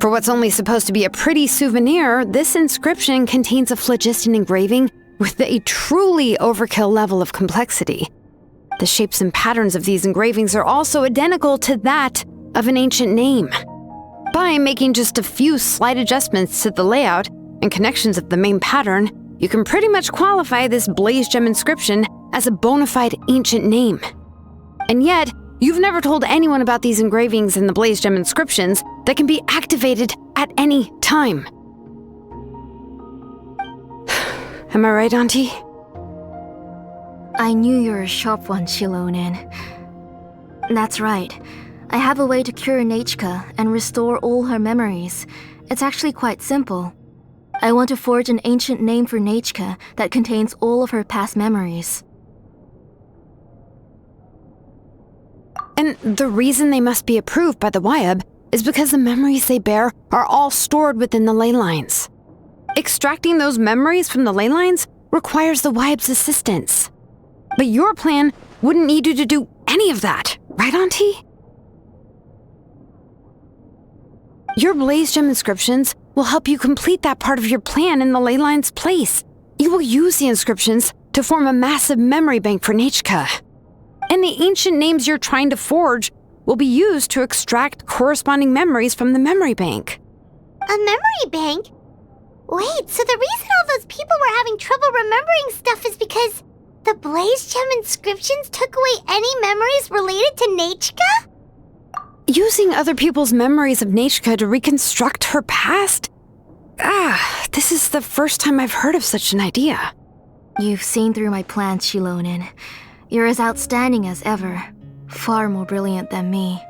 For what's only supposed to be a pretty souvenir, this inscription contains a phlogiston engraving with a truly overkill level of complexity. The shapes and patterns of these engravings are also identical to that of an ancient name. By making just a few slight adjustments to the layout and connections of the main pattern, you can pretty much qualify this blaze gem inscription as a bona fide ancient name. And yet, you've never told anyone about these engravings in the blaze gem inscriptions that can be activated at any time. Am I right, Auntie? I knew you were a sharp one, Xilonen. That's right. I have a way to cure Nechka and restore all her memories. It's actually quite simple. I want to forge an ancient name for Nechka that contains all of her past memories. And the reason they must be approved by the Wyab is because the memories they bear are all stored within the ley lines. Extracting those memories from the ley lines requires the Wyab's assistance. But your plan wouldn't need you to do any of that, right, Auntie? Your blaze gem inscriptions will help you complete that part of your plan in the ley line's place. You will use the inscriptions to form a massive memory bank for Nechka. And the ancient names you're trying to forge will be used to extract corresponding memories from the memory bank. A memory bank? Wait, so the reason all those people were having trouble remembering stuff is because the blaze gem inscriptions took away any memories related to Nechka? Using other people's memories of Nechka to reconstruct her past? This is the first time I've heard of such an idea. You've seen through my plans, Xilonen. You're as outstanding as ever. Far more brilliant than me.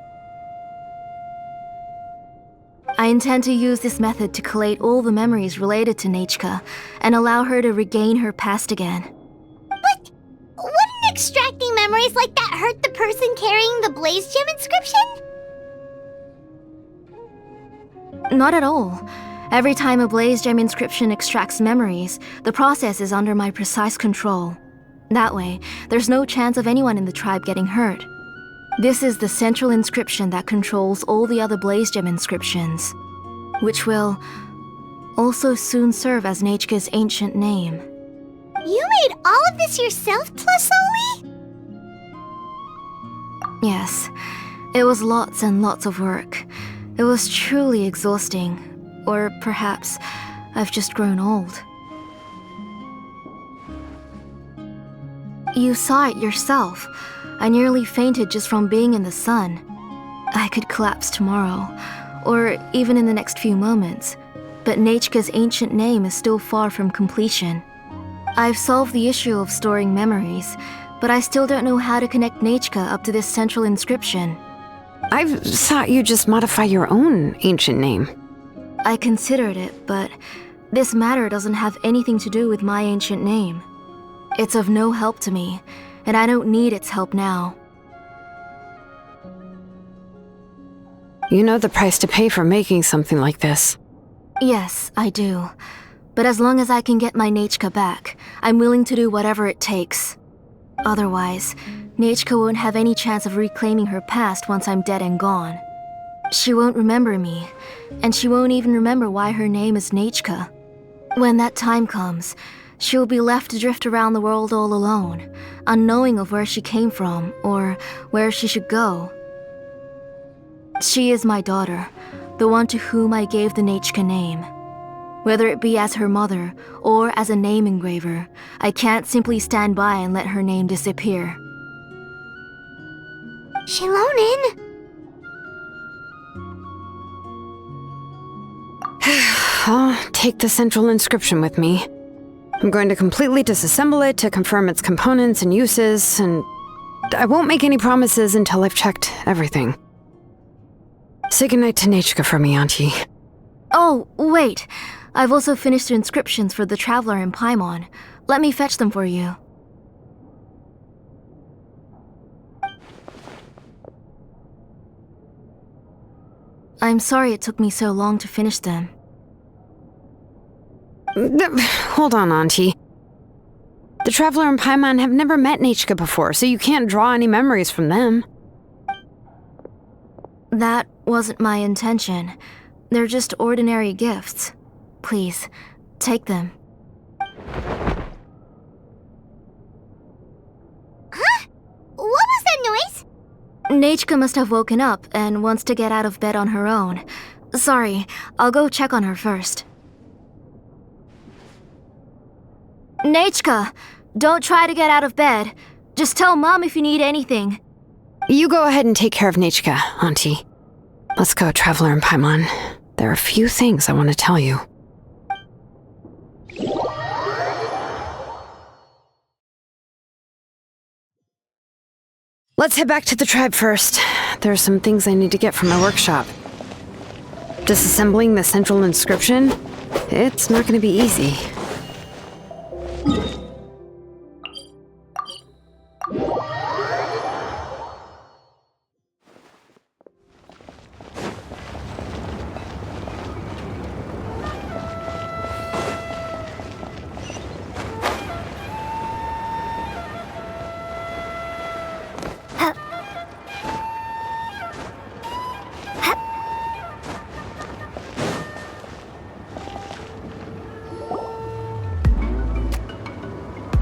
I intend to use this method to collate all the memories related to Nechka and allow her to regain her past again. But wouldn't extracting memories like that hurt the person carrying the blaze gem inscription? Not at all. Every time a blaze gem inscription extracts memories, the process is under my precise control. That way, there's no chance of anyone in the tribe getting hurt. This is the central inscription that controls all the other blaze gem inscriptions, which will also soon serve as Nechka's ancient name. You made all of this yourself, Plasoli? Yes, it was lots and lots of work. It was truly exhausting. Or perhaps I've just grown old. You saw it yourself. I nearly fainted just from being in the sun. I could collapse tomorrow, or even in the next few moments, but Nechka's ancient name is still far from completion. I've solved the issue of storing memories, but I still don't know how to connect Nechka up to this central inscription. I thought you just modify your own ancient name. I considered it, but this matter doesn't have anything to do with my ancient name. It's of no help to me, and I don't need its help now. You know the price to pay for making something like this. Yes, I do. But as long as I can get my Nechka back, I'm willing to do whatever it takes. Otherwise, Nechka won't have any chance of reclaiming her past once I'm dead and gone. She won't remember me, and she won't even remember why her name is Nechka. When that time comes, she will be left to drift around the world all alone, unknowing of where she came from or where she should go. She is my daughter, the one to whom I gave the Nechka name. Whether it be as her mother or as a name engraver, I can't simply stand by and let her name disappear. Xilonen! I'll take the central inscription with me. I'm going to completely disassemble it to confirm its components and uses, and I won't make any promises until I've checked everything. Say goodnight to Nechka for me, Auntie. Oh, wait. I've also finished the inscriptions for the Traveler in Paimon. Let me fetch them for you. I'm sorry it took me so long to finish them. Hold on, Auntie. The Traveler and Paimon have never met Nechka before, so you can't draw any memories from them. That wasn't my intention. They're just ordinary gifts. Please, take them. Huh? What was that noise? Nechka must have woken up and wants to get out of bed on her own. Sorry, I'll go check on her first. Nechka, don't try to get out of bed. Just tell Mom if you need anything. You go ahead and take care of Nechka, Auntie. Let's go, Traveler and Paimon. There are a few things I want to tell you. Let's head back to the tribe first. There are some things I need to get from my workshop. Disassembling the central inscription? It's not going to be easy.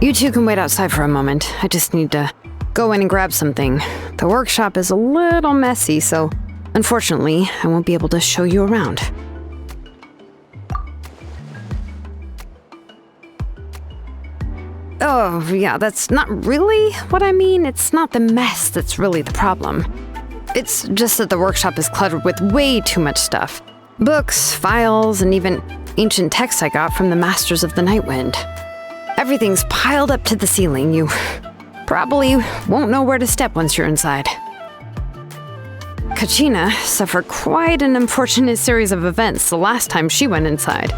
You two can wait outside for a moment. I just need to go in and grab something. The workshop is a little messy, so unfortunately, I won't be able to show you around. Oh, yeah, that's not really what I mean. It's not the mess that's really the problem. It's just that the workshop is cluttered with way too much stuff. Books, files, and even ancient texts I got from the Masters of the Nightwind. Everything's piled up to the ceiling. You probably won't know where to step once you're inside. Kachina suffered quite an unfortunate series of events the last time she went inside.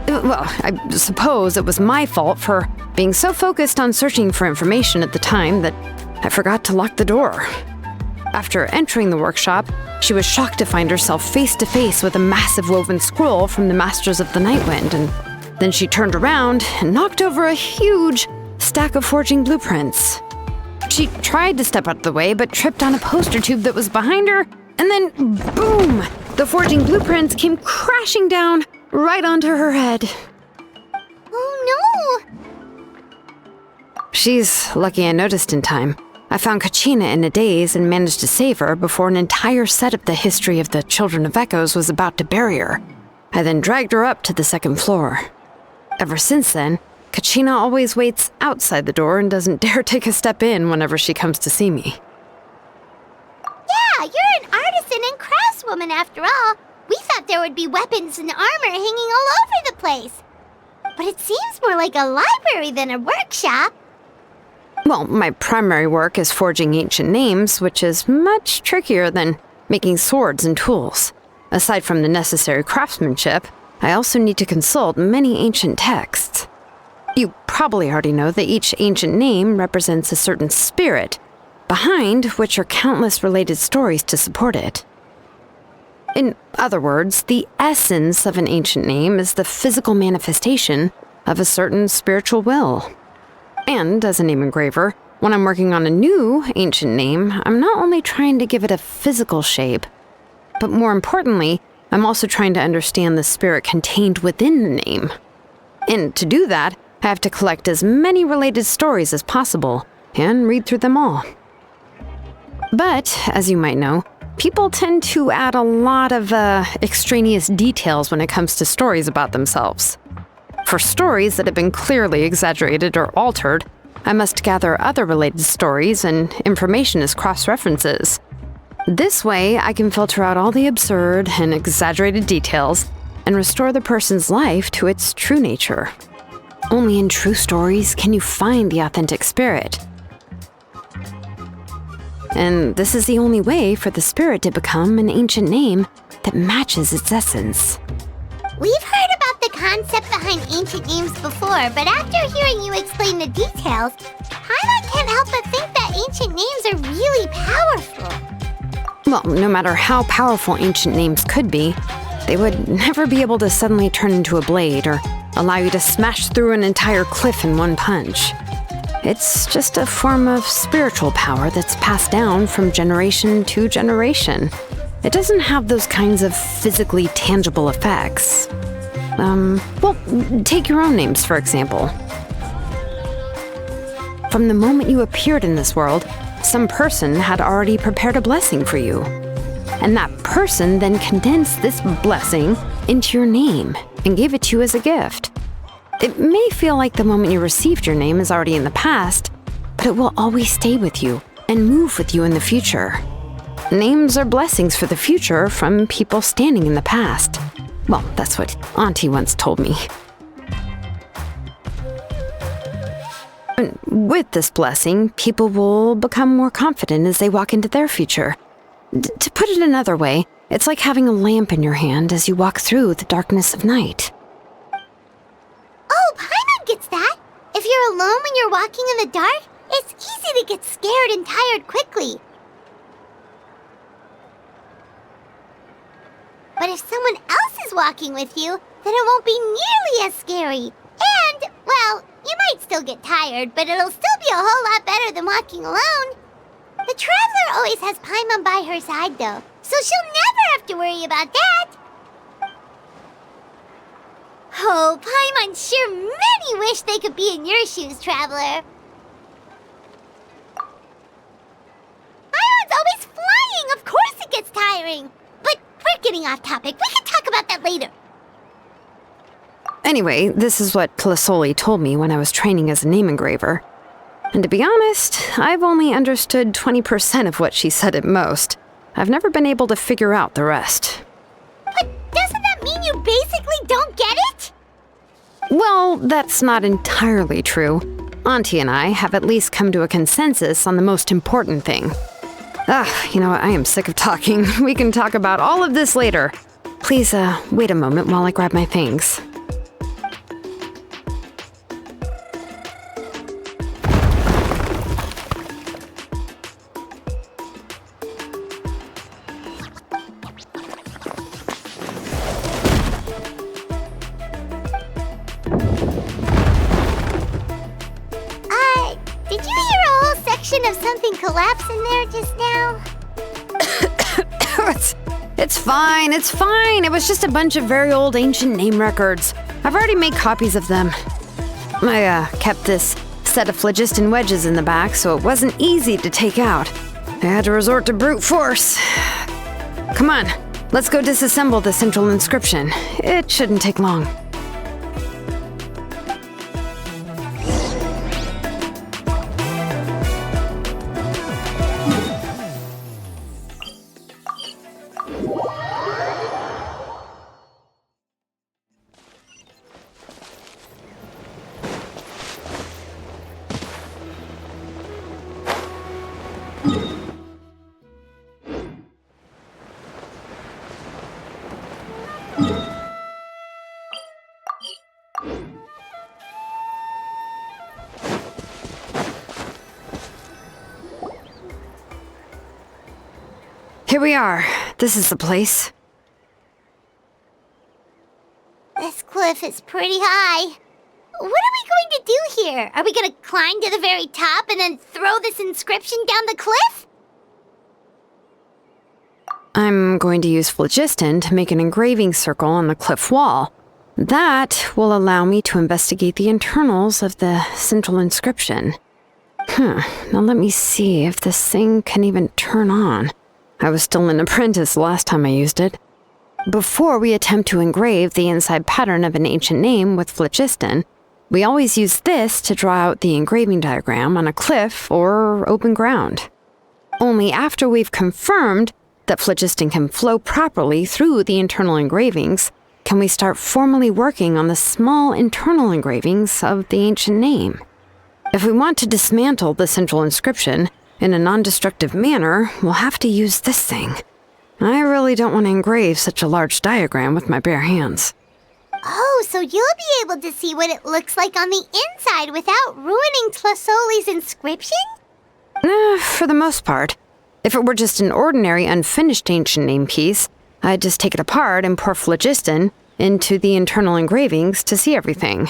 Well, I suppose it was my fault for being so focused on searching for information at the time that I forgot to lock the door. After entering the workshop, she was shocked to find herself face to face with a massive woven scroll from the Masters of the Nightwind, and then she turned around and knocked over a huge stack of forging blueprints. She tried to step out of the way, but tripped on a poster tube that was behind her, and then boom! The forging blueprints came crashing down right onto her head. Oh no! She's lucky I noticed in time. I found Kachina in a daze and managed to save her before an entire set of the history of the Children of Echoes was about to bury her. I then dragged her up to the second floor. Ever since then, Kachina always waits outside the door and doesn't dare take a step in whenever she comes to see me. Yeah, you're an artisan and craftswoman after all. We thought there would be weapons and armor hanging all over the place. But it seems more like a library than a workshop. Well, my primary work is forging ancient names, which is much trickier than making swords and tools. Aside from the necessary craftsmanship, I also need to consult many ancient texts. You probably already know that each ancient name represents a certain spirit, behind which are countless related stories to support it. In other words, the essence of an ancient name is the physical manifestation of a certain spiritual will. And as a name engraver, when I'm working on a new ancient name, I'm not only trying to give it a physical shape, but more importantly, I'm also trying to understand the spirit contained within the name. And to do that, I have to collect as many related stories as possible and read through them all. But, as you might know, people tend to add a lot of extraneous details when it comes to stories about themselves. For stories that have been clearly exaggerated or altered, I must gather other related stories and information as cross-references. This way, I can filter out all the absurd and exaggerated details and restore the person's life to its true nature. Only in true stories can you find the authentic spirit. And this is the only way for the spirit to become an ancient name that matches its essence. We've heard about the concept behind ancient names before, but after hearing you explain the details, Paimon can't help but think that ancient names are really powerful. Well, no matter how powerful ancient names could be, they would never be able to suddenly turn into a blade or allow you to smash through an entire cliff in one punch. It's just a form of spiritual power that's passed down from generation to generation. It doesn't have those kinds of physically tangible effects. Well, take your own names, for example. From the moment you appeared in this world, some person had already prepared a blessing for you. And that person then condensed this blessing into your name and gave it to you as a gift. It may feel like the moment you received your name is already in the past, but it will always stay with you and move with you in the future. Names are blessings for the future from people standing in the past. Well, that's what Auntie once told me. And with this blessing, people will become more confident as they walk into their future. To put it another way, it's like having a lamp in your hand as you walk through the darkness of night. Oh, Paimon gets that. If you're alone when you're walking in the dark, it's easy to get scared and tired quickly. But if someone else is walking with you, then it won't be nearly as scary. And, well, you might still get tired, but it'll still be a whole lot better than walking alone. The Traveler always has Paimon by her side, though, so she'll never have to worry about that. Oh, Paimon sure many wish they could be in your shoes, Traveler. Paimon's always flying, of course it gets tiring. But we're getting off topic. We can talk about that later. Anyway, this is what Plisoli told me when I was training as a name engraver. And to be honest, I've only understood 20% of what she said at most. I've never been able to figure out the rest. But doesn't that mean you basically don't get it? Well, that's not entirely true. Auntie and I have at least come to a consensus on the most important thing. You know what? I am sick of talking. We can talk about all of this later. Please, wait a moment while I grab my things. Did you hear a whole section of something collapse in there just now? It's fine, it's fine. It was just a bunch of very old ancient name records. I've already made copies of them. I kept this set of phlogiston wedges in the back, so it wasn't easy to take out. I had to resort to brute force. Come on, let's go disassemble the central inscription. It shouldn't take long. Here we are. This is the place. This cliff is pretty high. What are we going to do here? Are we going to climb to the very top and then throw this inscription down the cliff? I'm going to use phlogiston to make an engraving circle on the cliff wall. That will allow me to investigate the internals of the central inscription. Now let me see if this thing can even turn on. I was still an apprentice last time I used it. Before we attempt to engrave the inside pattern of an ancient name with phlogiston, we always use this to draw out the engraving diagram on a cliff or open ground. Only after we've confirmed that phlogiston can flow properly through the internal engravings can we start formally working on the small internal engravings of the ancient name. If we want to dismantle the central inscription in a non-destructive manner, we'll have to use this thing. I really don't want to engrave such a large diagram with my bare hands. Oh, so you'll be able to see what it looks like on the inside without ruining Tlasoli's inscription? For the most part. If it were just an ordinary unfinished ancient name piece, I'd just take it apart and pour phlogiston into the internal engravings to see everything.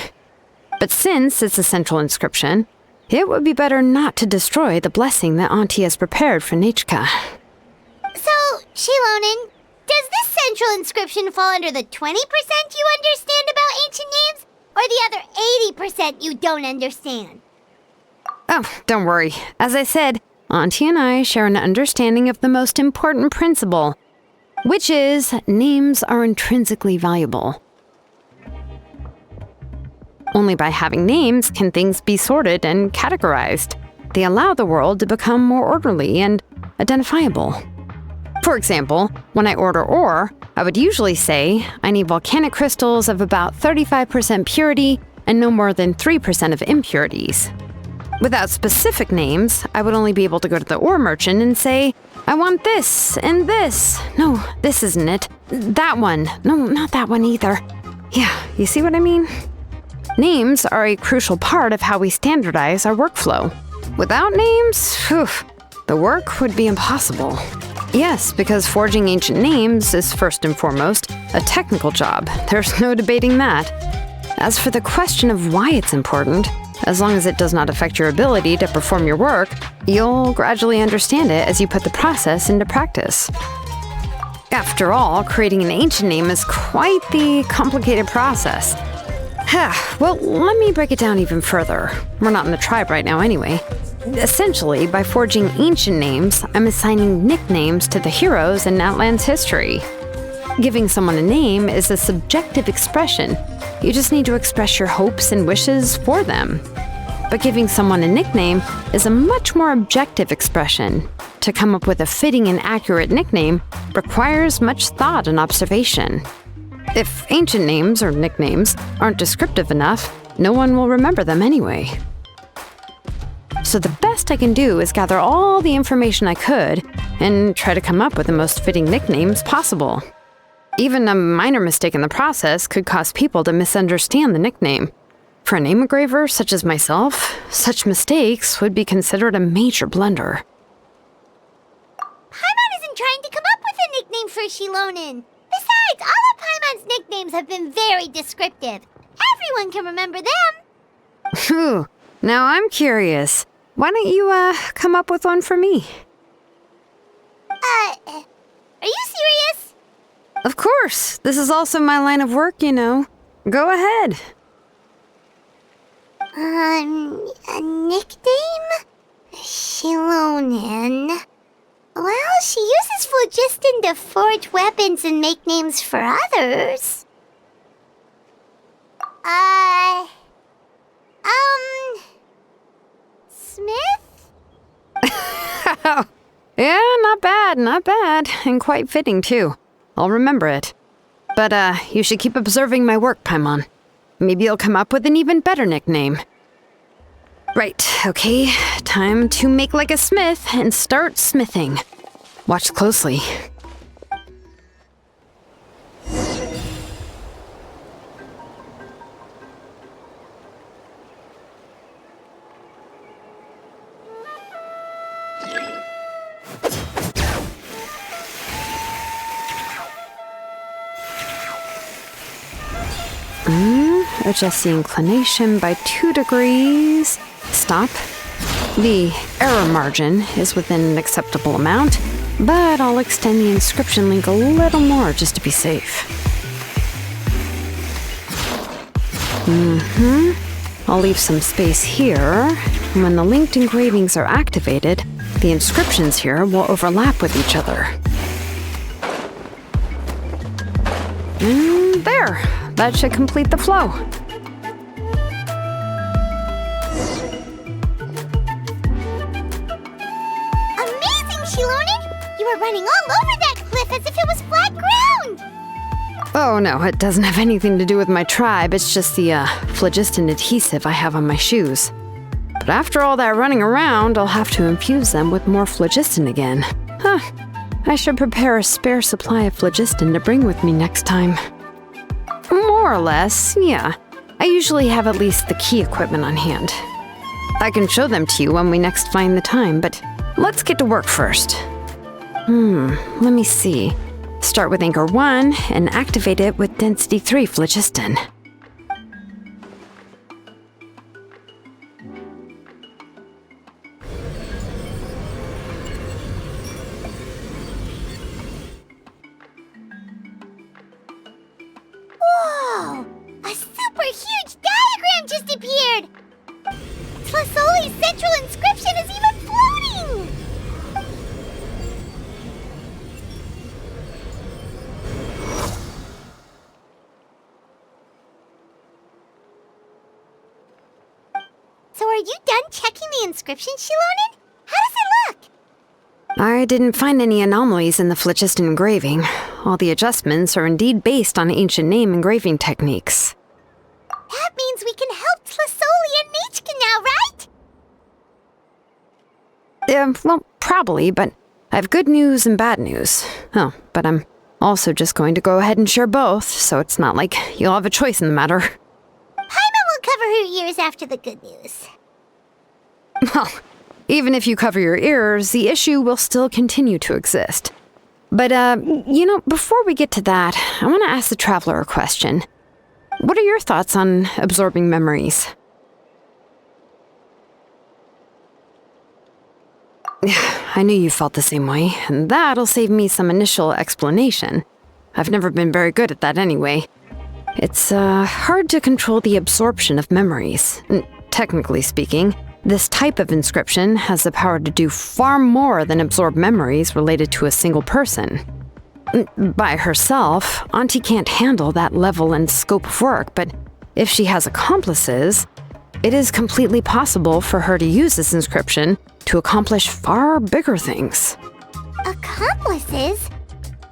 But since it's a central inscription, it would be better not to destroy the blessing that Auntie has prepared for Nechka. So, Xilonen, does this central inscription fall under the 20% you understand about ancient names, or the other 80% you don't understand? Oh, don't worry. As I said, Auntie and I share an understanding of the most important principle, which is names are intrinsically valuable. Only by having names can things be sorted and categorized. They allow the world to become more orderly and identifiable. For example, when I order ore, I would usually say I need volcanic crystals of about 35% purity and no more than 3% of impurities. Without specific names, I would only be able to go to the ore merchant and say, I want this and this. No, this isn't it. That one. No, not that one either. Yeah, you see what I mean? Names are a crucial part of how we standardize our workflow. Without names, the work would be impossible. Yes, because forging ancient names is first and foremost a technical job. There's no debating that. As for the question of why it's important, as long as it does not affect your ability to perform your work, you'll gradually understand it as you put the process into practice. After all, creating an ancient name is quite the complicated process. Well, let me break it down even further. We're not in the tribe right now anyway. Essentially, by forging ancient names, I'm assigning nicknames to the heroes in Outland's history. Giving someone a name is a subjective expression. You just need to express your hopes and wishes for them. But giving someone a nickname is a much more objective expression. To come up with a fitting and accurate nickname requires much thought and observation. If ancient names or nicknames aren't descriptive enough, no one will remember them anyway. So the best I can do is gather all the information I could and try to come up with the most fitting nicknames possible. Even a minor mistake in the process could cause people to misunderstand the nickname. For a name engraver such as myself, such mistakes would be considered a major blunder. Paimon isn't trying to come up with a nickname for Xilonen. Besides, all of Paimon's nicknames have been very descriptive. Everyone can remember them. Phew, now I'm curious. Why don't you, come up with one for me? Are you serious? Of course. This is also my line of work, you know. Go ahead. A nickname? Xilonen. Well, she uses phlogiston to forge weapons and make names for others. Smith? Yeah, not bad, and quite fitting too. I'll remember it. But, you should keep observing my work, Paimon. Maybe you'll come up with an even better nickname. Right, okay, time to make like a smith and start smithing. Watch closely. adjust the inclination by 2 degrees. Stop. The error margin is within an acceptable amount, but I'll extend the inscription link a little more just to be safe. I'll leave some space here. When the linked engravings are activated, the inscriptions here will overlap with each other. And there! That should complete the flow. Amazing, Xilonen! You were running all over that cliff as if it was flat ground! Oh no, it doesn't have anything to do with my tribe. It's just the phlogiston adhesive I have on my shoes. But after all that running around, I'll have to infuse them with more phlogiston again. Huh. I should prepare a spare supply of phlogiston to bring with me next time. More or less, yeah. I usually have at least the key equipment on hand. I can show them to you when we next find the time, but let's get to work first. Let me see. Start with Anchor 1 and activate it with Density 3 phlogiston. Whoa! A super huge diagram just appeared! Tlasoli's central inscription is even floating! So are you done checking the inscription, Xilonen? How does it look? I didn't find any anomalies in the phlogiston engraving. All the adjustments are indeed based on ancient name engraving techniques. That means we can help Tlasoli and Nichka now, right? Well, probably, but I have good news and bad news. Oh, but I'm also just going to go ahead and share both, so it's not like you'll have a choice in the matter. Paimon will cover her ears after the good news. Well, even if you cover your ears, the issue will still continue to exist. But, before we get to that, I want to ask the Traveler a question. What are your thoughts on absorbing memories? I knew you felt the same way, and that'll save me some initial explanation. I've never been very good at that anyway. It's hard to control the absorption of memories. Technically speaking, this type of inscription has the power to do far more than absorb memories related to a single person. By herself, Auntie can't handle that level and scope of work, but if she has accomplices, it is completely possible for her to use this inscription to accomplish far bigger things. Accomplices?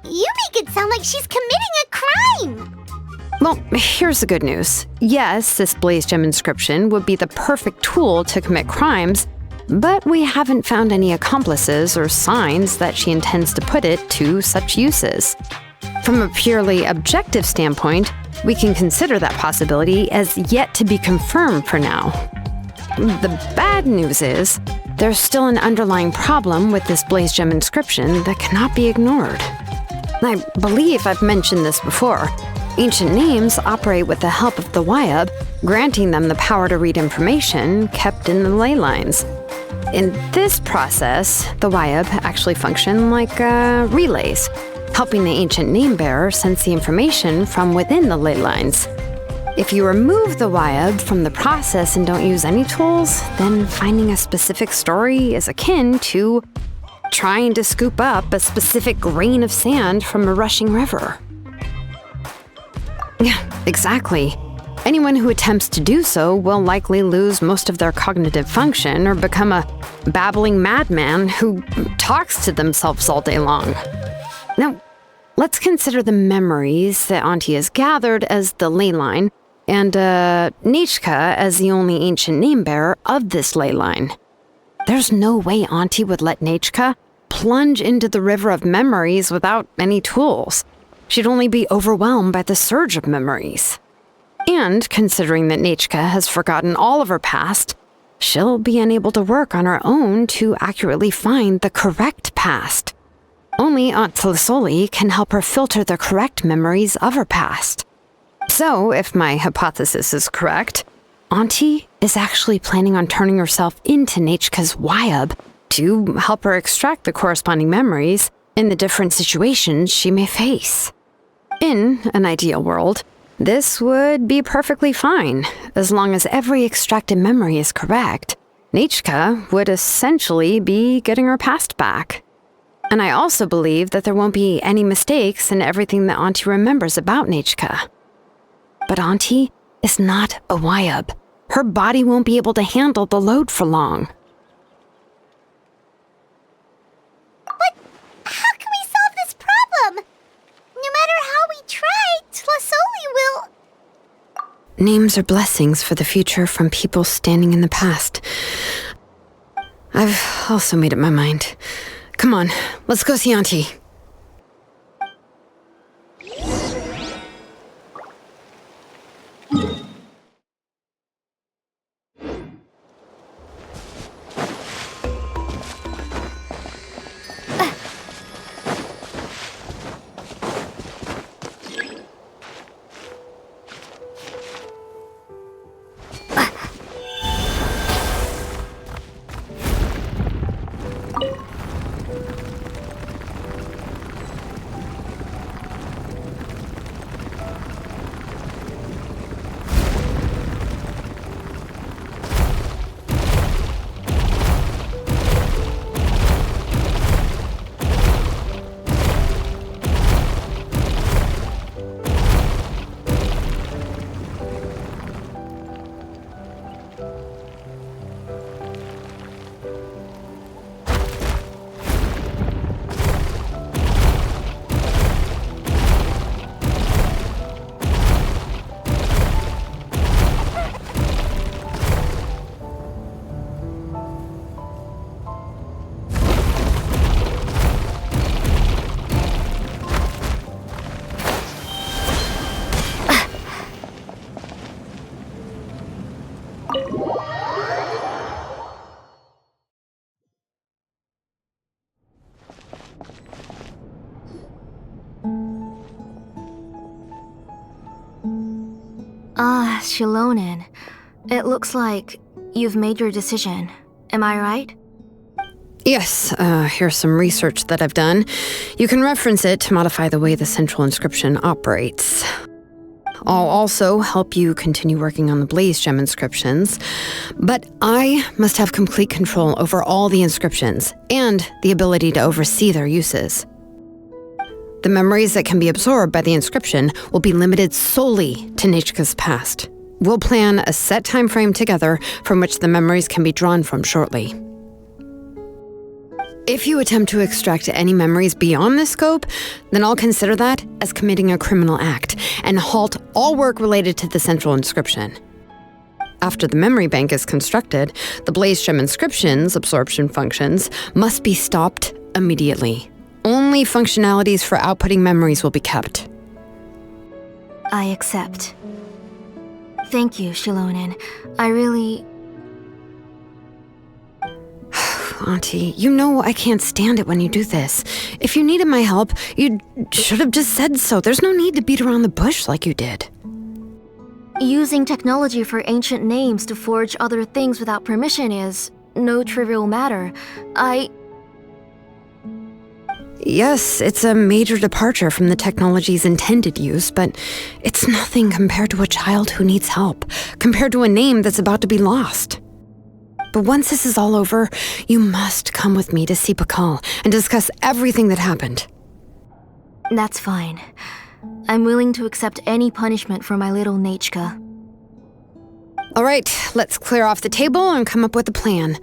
You make it sound like she's committing a crime! Well, here's the good news. Yes, this Blaze Gem inscription would be the perfect tool to commit crimes, but we haven't found any accomplices or signs that she intends to put it to such uses. From a purely objective standpoint, we can consider that possibility as yet to be confirmed for now. The bad news is, there's still an underlying problem with this Blaze Gem inscription that cannot be ignored. I believe I've mentioned this before. Ancient names operate with the help of the Wyab, granting them the power to read information kept in the ley lines. In this process, the Wyab actually function like relays, helping the ancient name bearer sense the information from within the ley lines. If you remove the Wyab from the process and don't use any tools, then finding a specific story is akin to trying to scoop up a specific grain of sand from a rushing river. Yeah, exactly. Anyone who attempts to do so will likely lose most of their cognitive function or become a babbling madman who talks to themselves all day long. Now, let's consider the memories that Auntie has gathered as the ley line, and Nichka as the only ancient name bearer of this ley line. There's no way Auntie would let Nichka plunge into the river of memories without any tools. She'd only be overwhelmed by the surge of memories. And considering that Nichka has forgotten all of her past, she'll be unable to work on her own to accurately find the correct past. Only Aunt Tlasoli can help her filter the correct memories of her past. So, if my hypothesis is correct, Auntie is actually planning on turning herself into Nechka's Wyab to help her extract the corresponding memories in the different situations she may face. In an ideal world, this would be perfectly fine, as long as every extracted memory is correct. Nechka would essentially be getting her past back. And I also believe that there won't be any mistakes in everything that Auntie remembers about Nechka. But Auntie is not a Wyab. Her body won't be able to handle the load for long. But how can we solve this problem? No matter how we try, Tlasoli will... Names are blessings for the future from people standing in the past. I've also made up my mind. Come on, let's go see Auntie. Xilonen. It looks like you've made your decision. Am I right? Yes, here's some research that I've done. You can reference it to modify the way the central inscription operates. I'll also help you continue working on the Blaze Gem inscriptions, but I must have complete control over all the inscriptions and the ability to oversee their uses. The memories that can be absorbed by the inscription will be limited solely to Nechka's past. We'll plan a set time frame together from which the memories can be drawn from shortly. If you attempt to extract any memories beyond this scope, then I'll consider that as committing a criminal act and halt all work related to the central inscription. After the memory bank is constructed, the Blaze Gem inscription's absorption functions must be stopped immediately. Only functionalities for outputting memories will be kept. I accept. Thank you, Xilonen. I really... Auntie, you know I can't stand it when you do this. If you needed my help, you should have just said so. There's no need to beat around the bush like you did. Using technology for ancient names to forge other things without permission is no trivial matter. Yes, it's a major departure from the technology's intended use, but it's nothing compared to a child who needs help, compared to a name that's about to be lost. But once this is all over, you must come with me to see Pakal and discuss everything that happened. That's fine. I'm willing to accept any punishment for my little Nechka. All right, let's clear off the table and come up with a plan.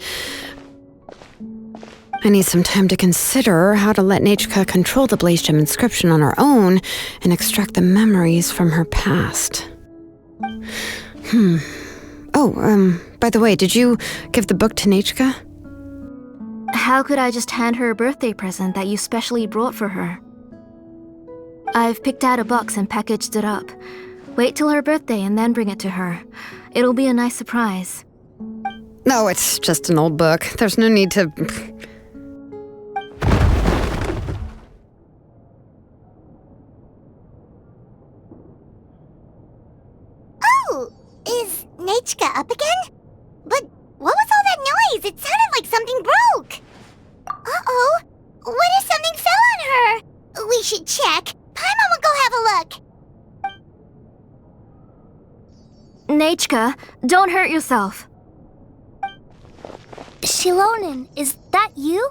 I need some time to consider how to let Nechka control the Blaze Gem inscription on her own and extract the memories from her past. By the way, did you give the book to Nechka? How could I just hand her a birthday present that you specially brought for her? I've picked out a box and packaged it up. Wait till her birthday and then bring it to her. It'll be a nice surprise. No, it's just an old book. There's no need to... Guys, it sounded like something broke. Uh-oh. What if something fell on her? We should check. Paimon will go have a look. Nechka, don't hurt yourself. Xilonen, is that you?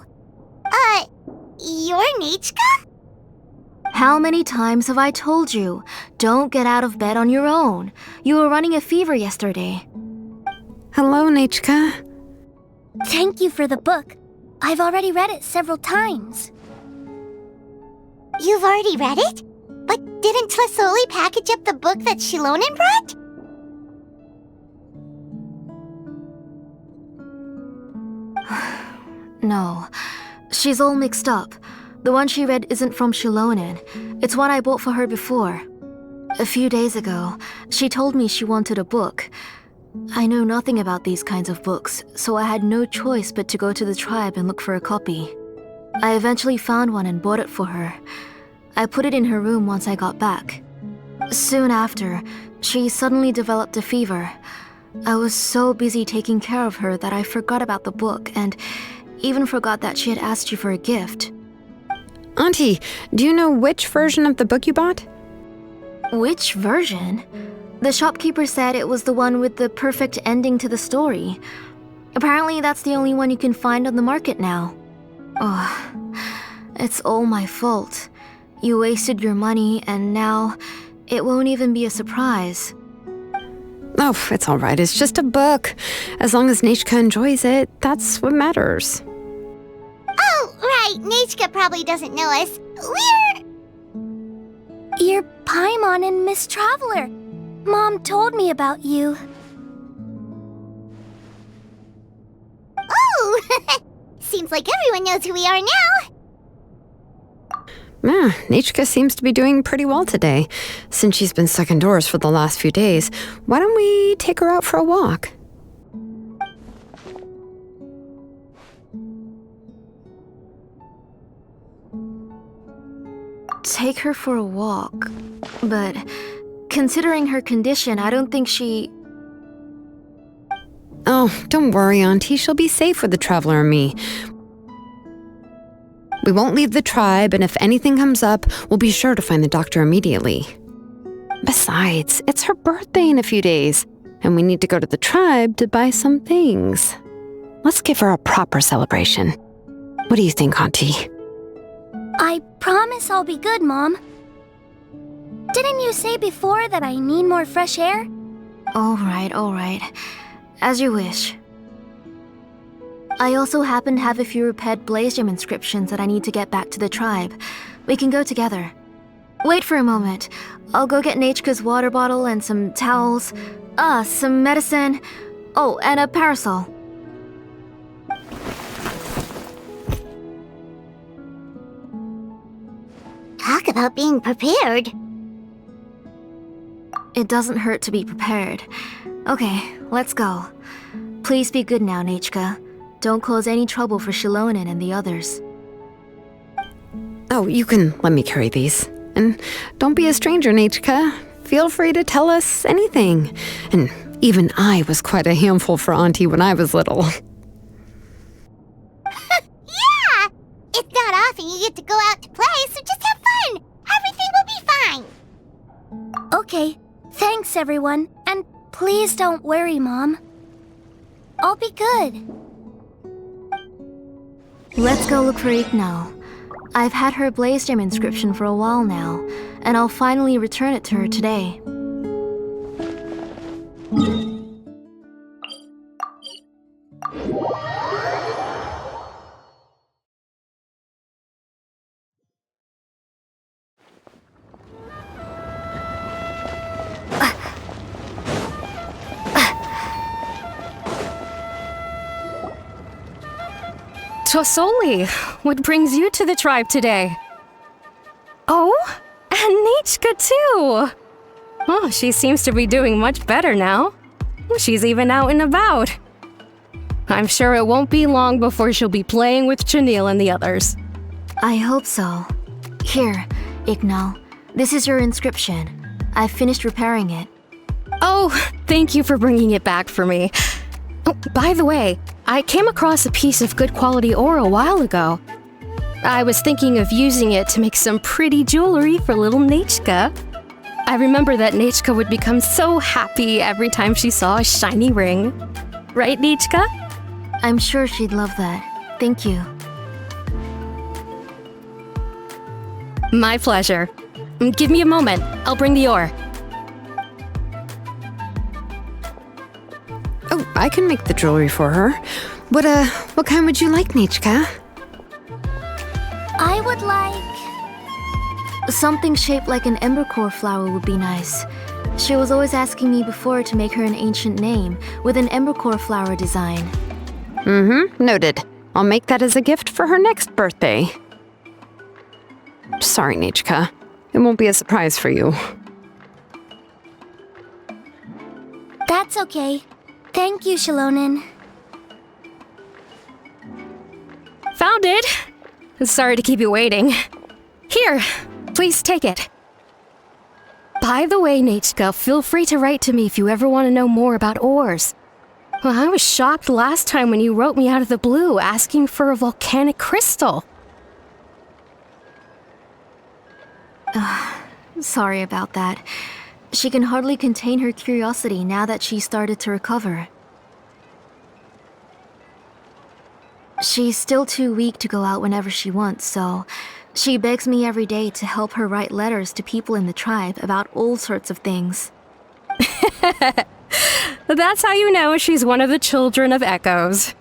You're Nechka? How many times have I told you? Don't get out of bed on your own. You were running a fever yesterday. Hello, Nechka. Thank you for the book. I've already read it several times. You've already read it? But didn't Tlasoli package up the book that Xilonen brought? No, she's all mixed up. The one she read isn't from Xilonen. It's one I bought for her before. A few days ago, she told me she wanted a book. I know nothing about these kinds of books, so I had no choice but to go to the tribe and look for a copy. I eventually found one and bought it for her. I put it in her room once I got back. Soon after, she suddenly developed a fever. I was so busy taking care of her that I forgot about the book and even forgot that she had asked you for a gift. Auntie, do you know which version of the book you bought? Which version? The shopkeeper said it was the one with the perfect ending to the story. Apparently that's the only one you can find on the market now. Oh, it's all my fault. You wasted your money and now it won't even be a surprise. Oh, it's all right. It's just a book. As long as Nechka enjoys it, that's what matters. Oh, right. Nechka probably doesn't know us. You're Paimon and Miss Traveler. Mom told me about you. Oh! Seems like everyone knows who we are now. Yeah, Nechka seems to be doing pretty well today. Since she's been stuck indoors for the last few days, why don't we take her out for a walk? Take her for a walk. But considering her condition, I don't think she... Oh, don't worry, Auntie. She'll be safe with the Traveler and me. We won't leave the tribe, and if anything comes up, we'll be sure to find the doctor immediately. Besides, it's her birthday in a few days, and we need to go to the tribe to buy some things. Let's give her a proper celebration. What do you think, Auntie? I promise I'll be good, Mom. Didn't you say before that I need more fresh air? All right. As you wish. I also happen to have a few repaired Blaze Gem inscriptions that I need to get back to the tribe. We can go together. Wait for a moment. I'll go get Nechka's water bottle and some towels. Some medicine. Oh, and a parasol. Talk about being prepared. It doesn't hurt to be prepared. Okay, let's go. Please be good now, Nechka. Don't cause any trouble for Xilonen and the others. Oh, you can let me carry these. And don't be a stranger, Nechka. Feel free to tell us anything. And even I was quite a handful for Auntie when I was little. Yeah! It's not often you get to go out to play, so just have fun. Everything will be fine. Okay, thanks everyone. And please don't worry, Mom. I'll be good. Let's go look for Ignal. I've had her Blaze Gem inscription for a while now, and I'll finally return it to her today. Tosoli, what brings you to the tribe today? Oh, and Nechka too! Oh, she seems to be doing much better now. She's even out and about. I'm sure it won't be long before she'll be playing with Chanil and the others. I hope so. Here, Ignal. This is your inscription. I've finished repairing it. Oh, thank you for bringing it back for me. Oh, by the way, I came across a piece of good quality ore a while ago. I was thinking of using it to make some pretty jewelry for little Nechka. I remember that Nechka would become so happy every time she saw a shiny ring. Right, Nechka? I'm sure she'd love that. Thank you. My pleasure. Give me a moment. I'll bring the ore. Oh, I can make the jewelry for her. What kind would you like, Nechka? I would like... Something shaped like an embercore flower would be nice. She was always asking me before to make her an ancient name with an embercore flower design. Noted. I'll make that as a gift for her next birthday. Sorry, Nechka. It won't be a surprise for you. That's okay. Thank you, Xilonen. Found it! Sorry to keep you waiting. Here, please take it. By the way, Nechka, feel free to write to me if you ever want to know more about ores. Well, I was shocked last time when you wrote me out of the blue asking for a volcanic crystal. Sorry about that. She can hardly contain her curiosity now that she started to recover. She's still too weak to go out whenever she wants, so she begs me every day to help her write letters to people in the tribe about all sorts of things. That's how you know she's one of the children of echoes.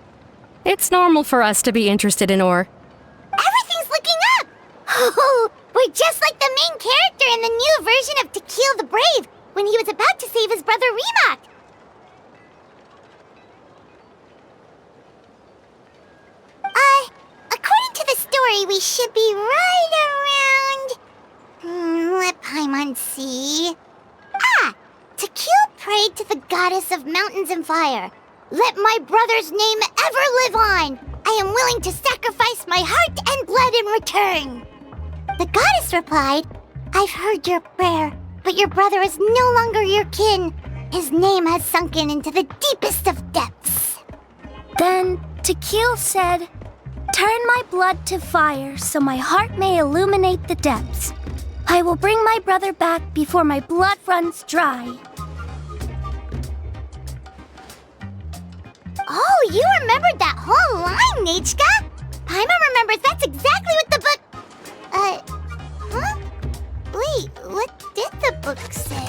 It's normal for us to be interested in ore. Everything's looking up! Oh, we're just like the main character in the new version of To Kill the Brave when he was about to save his brother Rimac. According to the story, we should be right around... let Paimon see... To Kill prayed to the goddess of mountains and fire. Let my brother's name ever live on! I am willing to sacrifice my heart and blood in return! The goddess replied, I've heard your prayer, but your brother is no longer your kin. His name has sunken into the deepest of depths. Then Tequil said, turn my blood to fire so my heart may illuminate the depths. I will bring my brother back before my blood runs dry. Oh, you remembered that whole line, Nechka! Paimon remembers that's exactly what the book... huh? Wait, what did the book say?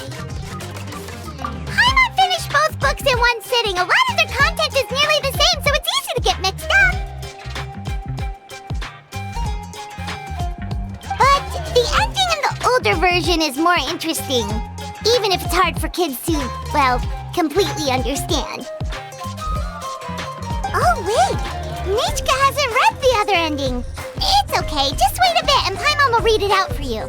Paimon finished both books in one sitting. A lot of their content is nearly the same, so it's easy to get mixed up. But the ending in the older version is more interesting, even if it's hard for kids to, well, completely understand. Oh, wait! Nechka hasn't read the other ending. It's okay, just wait a bit and Paimon will read it out for you.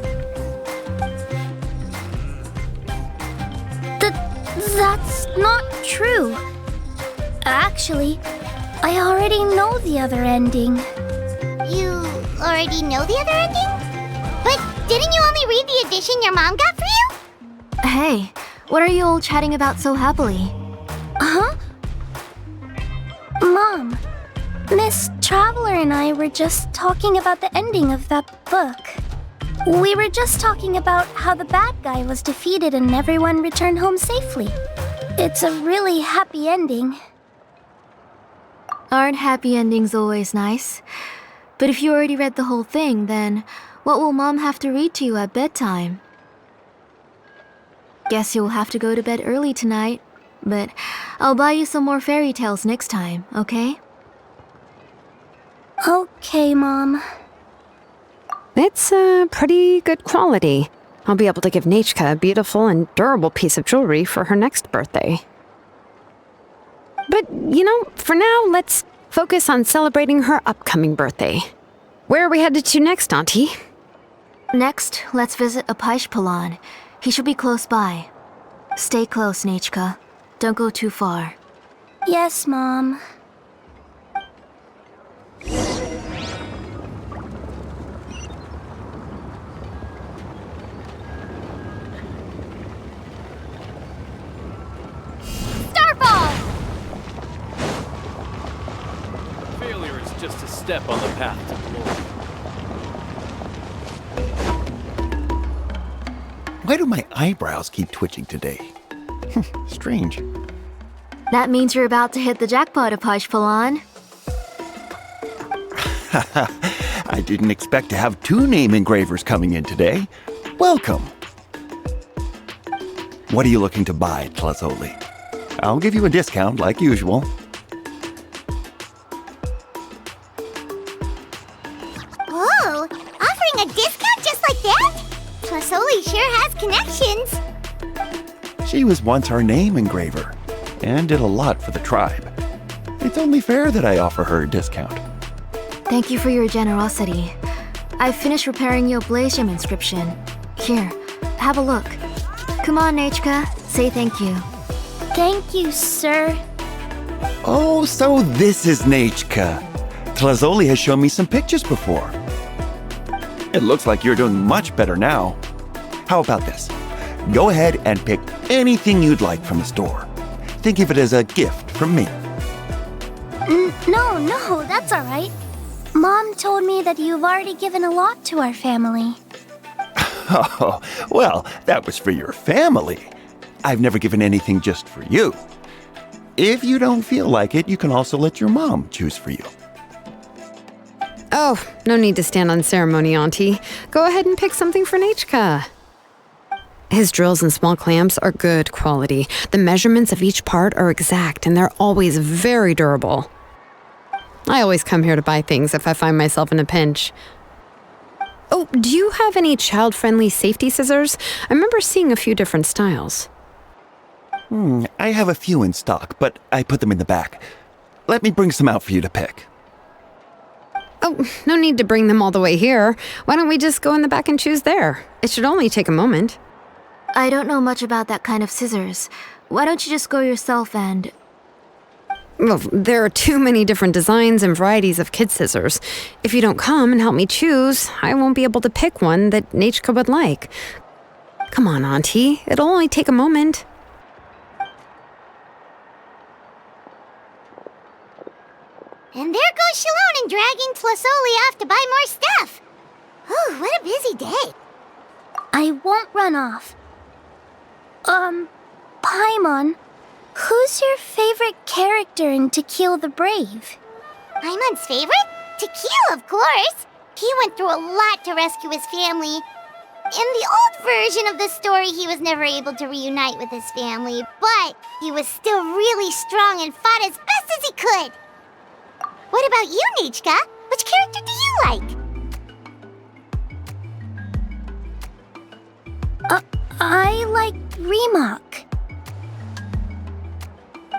That's not true. Actually, I already know the other ending. You already know the other ending? But didn't you only read the edition your mom got for you? Hey, what are you all chatting about so happily? Huh? Mom, Miss Traveler and I were just talking about the ending of that book. We were just talking about how the bad guy was defeated and everyone returned home safely. It's a really happy ending. Aren't happy endings always nice? But if you already read the whole thing, then what will Mom have to read to you at bedtime? Guess you'll have to go to bed early tonight, but I'll buy you some more fairy tales next time, okay? Okay, Mom. It's pretty good quality. I'll be able to give Nechka a beautiful and durable piece of jewelry for her next birthday. But, for now, let's focus on celebrating her upcoming birthday. Where are we headed to next, Auntie? Next, let's visit Apaish. He should be close by. Stay close, Nechka. Don't go too far. Yes, Mom. just a step on the path to glory. Why do my eyebrows keep twitching today? Strange. That means you're about to hit the jackpot, Apashpalan. I didn't expect to have 2 name engravers coming in today. Welcome. What are you looking to buy, Tlazoli? I'll give you a discount like usual. Whoa! Offering a discount just like that? Plasoli sure has connections. She was once our name engraver and did a lot for the tribe. It's only fair that I offer her a discount. Thank you for your generosity. I've finished repairing your blaze gem inscription. Here, have a look. Come on, Nechka, say thank you. Thank you, sir. Oh, so this is Nechka. Tlazoli has shown me some pictures before. It looks like you're doing much better now. How about this? Go ahead and pick anything you'd like from the store. Think of it as a gift from me. No, that's all right. Mom told me that you've already given a lot to our family. Oh, well, that was for your family. I've never given anything just for you. If you don't feel like it, you can also let your mom choose for you. Oh, no need to stand on ceremony, Auntie. Go ahead and pick something for Nechka. His drills and small clamps are good quality. The measurements of each part are exact, and they're always very durable. I always come here to buy things if I find myself in a pinch. Oh, do you have any child-friendly safety scissors? I remember seeing a few different styles. I have a few in stock, but I put them in the back. Let me bring some out for you to pick. Oh, no need to bring them all the way here. Why don't we just go in the back and choose there? It should only take a moment. I don't know much about that kind of scissors. Why don't you just go yourself and... Well, there are too many different designs and varieties of kid scissors. If you don't come and help me choose, I won't be able to pick one that Nechka would like. Come on, Auntie. It'll only take a moment. And there goes Xilonen dragging Tlasoli off to buy more stuff. Whew, what a busy day. I won't run off. Paimon, who's your favorite character in To Kill the Brave? Paimon's favorite? To Kill, of course. He went through a lot to rescue his family. In the old version of the story, he was never able to reunite with his family, but he was still really strong and fought as best as he could. What about you, Nechka? Which character do you like? I like Remak.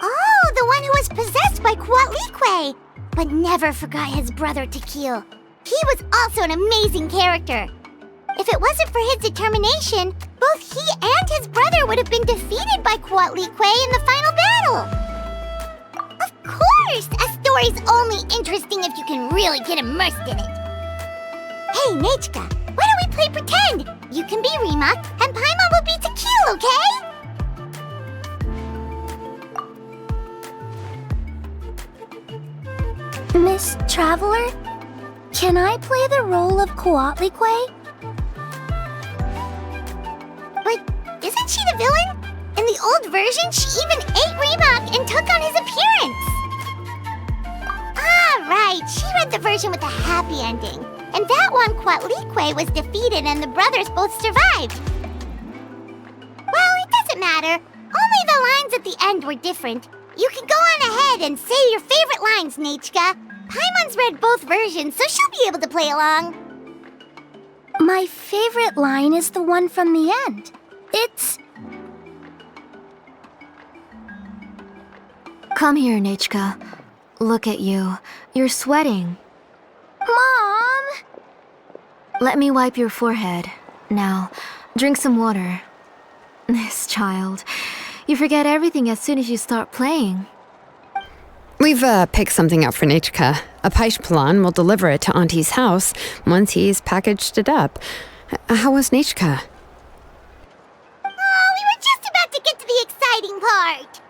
Oh, the one who was possessed by Kuatlikwe, but never forgot his brother Tequil. He was also an amazing character. If it wasn't for his determination, both he and his brother would have been defeated by Kuatlikwe in the final battle. Of course! A story's only interesting if you can really get immersed in it. Hey, Nechka, why don't we play pretend? You can be Remak, and Paimon will be Tequil, okay? Miss Traveler, can I play the role of Kuatlikwe? But isn't she the villain? In the old version, she even ate Remak and took on his appearance. Ah, right. She read the version with a happy ending. And that one, Kuatlikwe was defeated and the brothers both survived. Well, it doesn't matter. Only the lines at the end were different. You can go on ahead and say your favorite lines, Nechka. Paimon's read both versions, so she'll be able to play along. My favorite line is the one from the end. It's... Come here, Nechka. Look at you. You're sweating. Mom! Let me wipe your forehead. Now, drink some water. This child. You forget everything as soon as you start playing. We've picked something out for Nechka. A Paishpalan will deliver it to Auntie's house once he's packaged it up. How was Nechka? Oh, we were just about to get to the exciting part.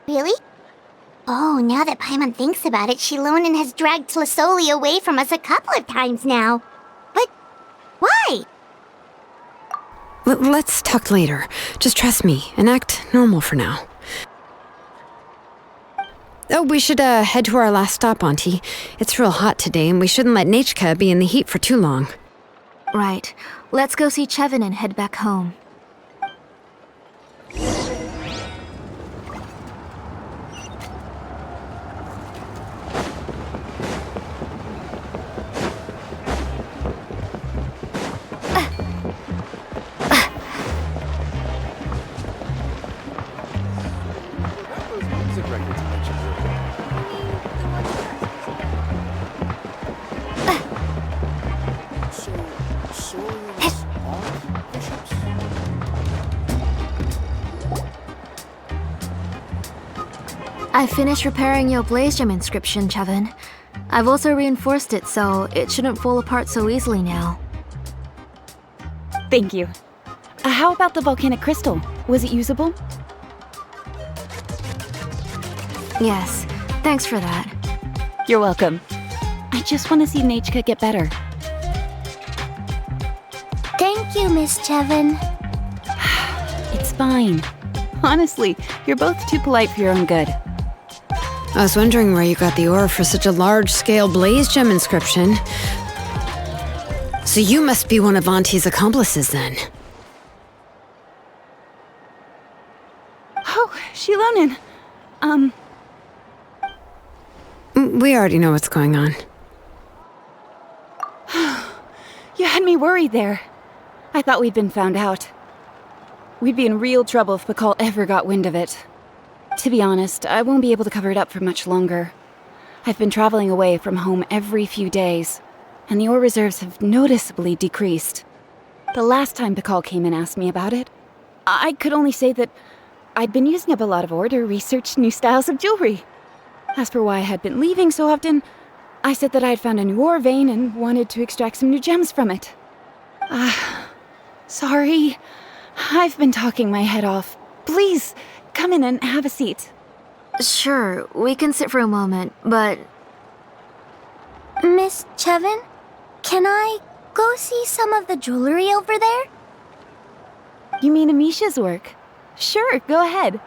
Really? Oh, now that Paimon thinks about it, Xilonen has dragged Tlasoli away from us a couple of times now. But why? Let's talk later. Just trust me and act normal for now. Oh, we should head to our last stop, Auntie. It's real hot today, and we shouldn't let Nechka be in the heat for too long. Right. Let's go see Chevin and head back home. I finished repairing your Blaze Gem inscription, Chevin. I've also reinforced it so it shouldn't fall apart so easily now. Thank you. How about the volcanic crystal? Was it usable? Yes, thanks for that. You're welcome. I just want to see Nechka get better. Thank you, Miss Chevin. It's fine. Honestly, you're both too polite for your own good. I was wondering where you got the ore for such a large-scale Blaze Gem inscription. So you must be one of Auntie's accomplices, then. Oh, Xilonen. We already know what's going on. You had me worried there. I thought we'd been found out. We'd be in real trouble if Pakal ever got wind of it. To be honest, I won't be able to cover it up for much longer. I've been traveling away from home every few days, and the ore reserves have noticeably decreased. The last time Pakal came and asked me about it, I could only say that I'd been using up a lot of ore to research new styles of jewelry. As for why I had been leaving so often, I said that I had found a new ore vein and wanted to extract some new gems from it. Sorry. I've been talking my head off. Please, come in and have a seat. Sure, we can sit for a moment, but... Miss Chevin, can I go see some of the jewelry over there? You mean Amisha's work? Sure, go ahead.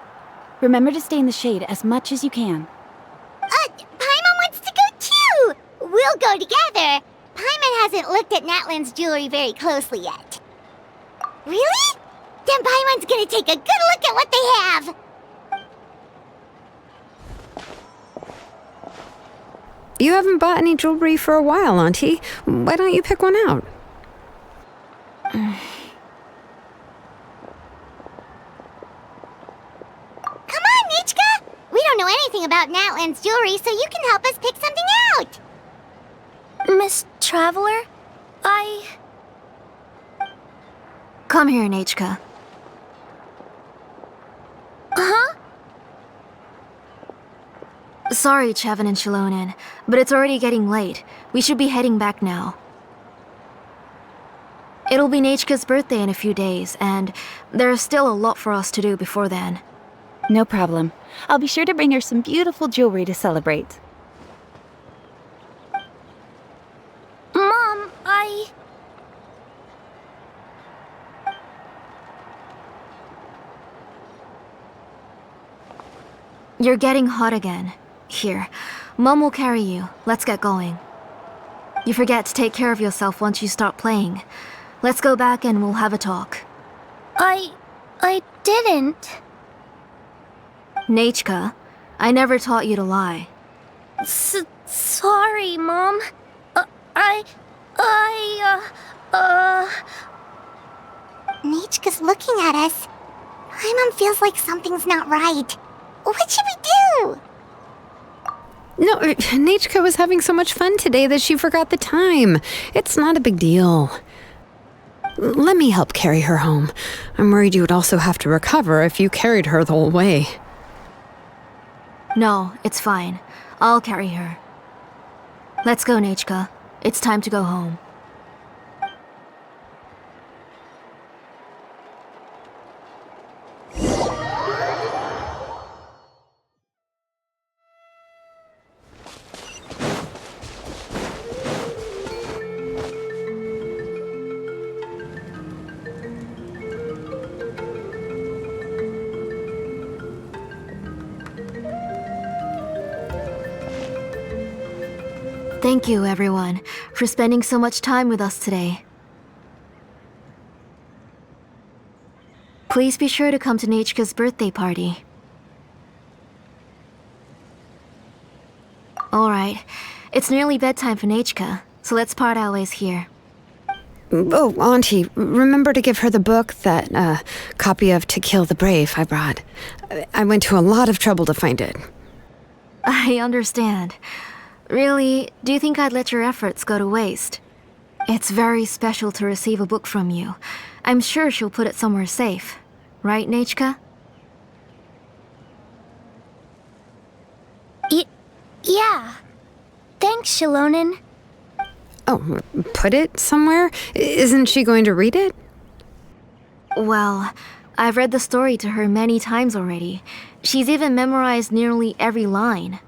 Remember to stay in the shade as much as you can. Paimon wants to go too! We'll go together! Paimon hasn't looked at Natlan's jewelry very closely yet. Really? Then Paimon's gonna take a good look at what they have! You haven't bought any jewelry for a while, Auntie. Why don't you pick one out? Come on, Nichka! We don't know anything about Natlan's jewelry, so you can help us pick something out! Miss Traveler, Come here, Nechka. Huh? Sorry, Chevin and Xilonen, but it's already getting late. We should be heading back now. It'll be Nechka's birthday in a few days, and there's still a lot for us to do before then. No problem. I'll be sure to bring her some beautiful jewelry to celebrate. Mom, You're getting hot again. Here, Mom will carry you. Let's get going. You forget to take care of yourself once you start playing. Let's go back and we'll have a talk. I didn't. Nechka, I never taught you to lie. Sorry, Mom. Nichka's looking at us. Paimon feels like something's not right. What should we do? No, Nechka was having so much fun today that she forgot the time. It's not a big deal. Let me help carry her home. I'm worried you would also have to recover if you carried her the whole way. No, it's fine. I'll carry her. Let's go, Nechka. It's time to go home. Thank you, everyone, for spending so much time with us today. Please be sure to come to Nechka's birthday party. Alright, it's nearly bedtime for Nechka, so let's part our ways here. Oh, Auntie, remember to give her the book, that copy of To Kill the Brave I brought. I went to a lot of trouble to find it. I understand. Really, do you think I'd let your efforts go to waste? It's very special to receive a book from you. I'm sure she'll put it somewhere safe. Right, Nechka? Yeah. Thanks, Xilonen. Oh, put it somewhere? Isn't she going to read it? Well, I've read the story to her many times already. She's even memorized nearly every line.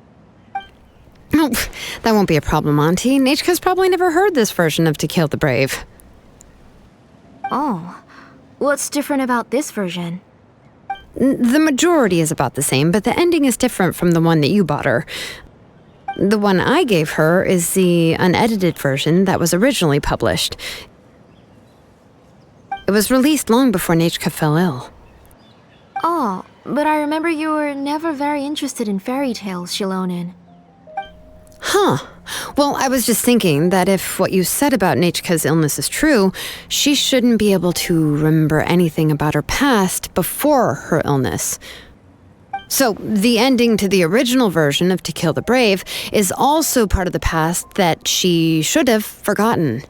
Oh, that won't be a problem, Auntie. Nechka's probably never heard this version of To Kill the Brave. Oh. What's different about this version? The majority is about the same, but the ending is different from the one that you bought her. The one I gave her is the unedited version that was originally published. It was released long before Nechka fell ill. Oh, but I remember you were never very interested in fairy tales, Xilonen. Huh. Well, I was just thinking that if what you said about Nechka's illness is true, she shouldn't be able to remember anything about her past before her illness. So, the ending to the original version of To Kill the Brave is also part of the past that she should have forgotten.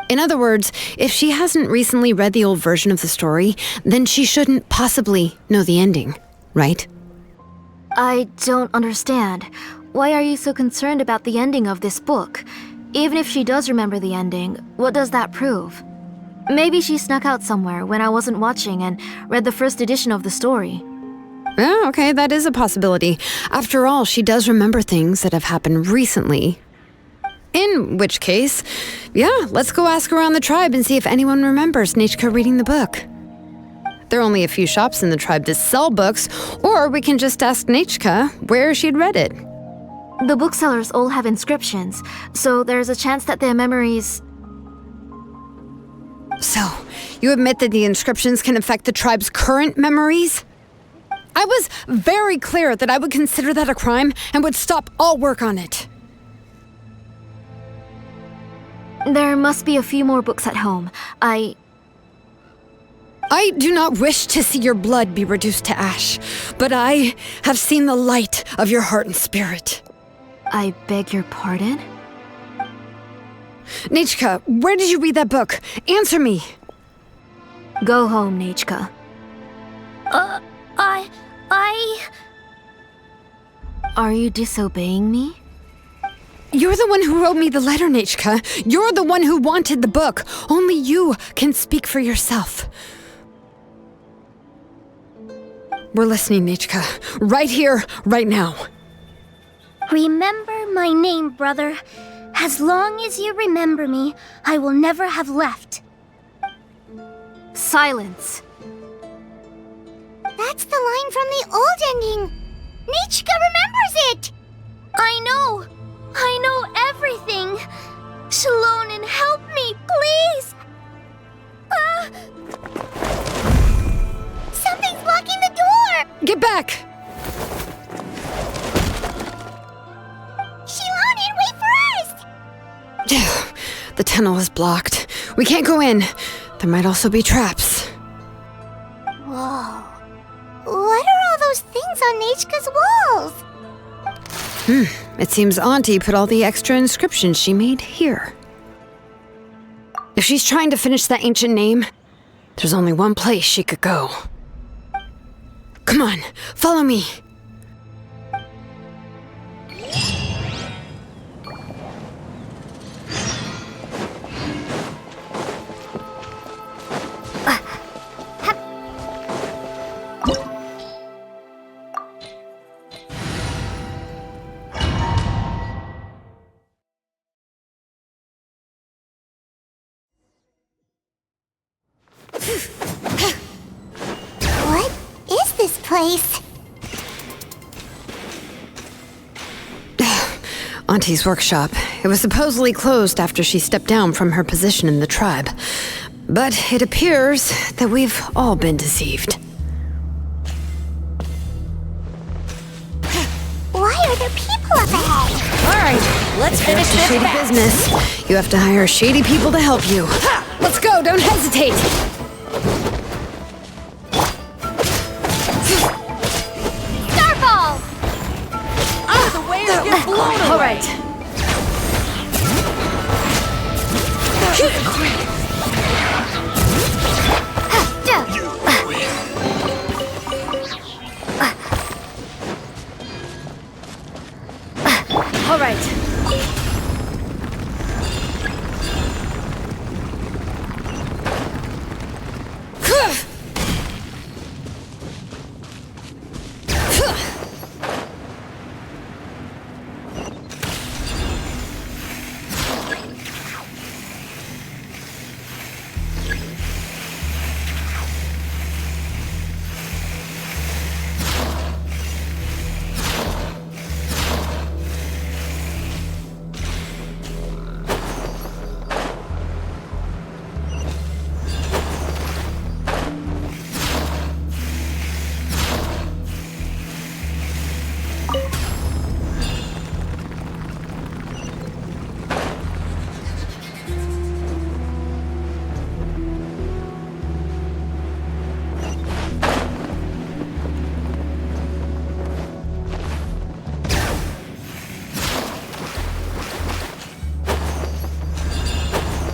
In other words, if she hasn't recently read the old version of the story, then she shouldn't possibly know the ending, right? I don't understand. Why are you so concerned about the ending of this book? Even if she does remember the ending, what does that prove? Maybe she snuck out somewhere when I wasn't watching and read the first edition of the story. Yeah, okay, that is a possibility. After all, she does remember things that have happened recently. In which case, yeah, let's go ask around the tribe and see if anyone remembers Nechka reading the book. There are only a few shops in the tribe that sell books, or we can just ask Nechka where she'd read it. The booksellers all have inscriptions, so there's a chance that their memories... So, you admit that the inscriptions can affect the tribe's current memories? I was very clear that I would consider that a crime and would stop all work on it. There must be a few more books at home. I do not wish to see your blood be reduced to ash, but I have seen the light of your heart and spirit. I beg your pardon? Nechka, where did you read that book? Answer me! Go home, Nechka. Are you disobeying me? You're the one who wrote me the letter, Nechka. You're the one who wanted the book. Only you can speak for yourself. We're listening, Nechka. Right here, right now. Remember my name, brother. As long as you remember me, I will never have left. Silence. That's the line from the old ending. Nechka remembers it. I know everything. Xilonen, help me, please. Something's blocking the door. Get back! Xilonen, wait for us. The tunnel is blocked. We can't go in. There might also be traps. Whoa. What are all those things on Nechka's walls? It seems Auntie put all the extra inscriptions she made here. If she's trying to finish that ancient name, there's only one place she could go. Come on, follow me. What is this place? Auntie's workshop. It was supposedly closed after she stepped down from her position in the tribe. But it appears that we've all been deceived. Why are there people up ahead? Alright, let's finish this Shady fast. business. You have to hire shady people to help you. Let's go, don't hesitate! Starball! The waves get blown All right. All right.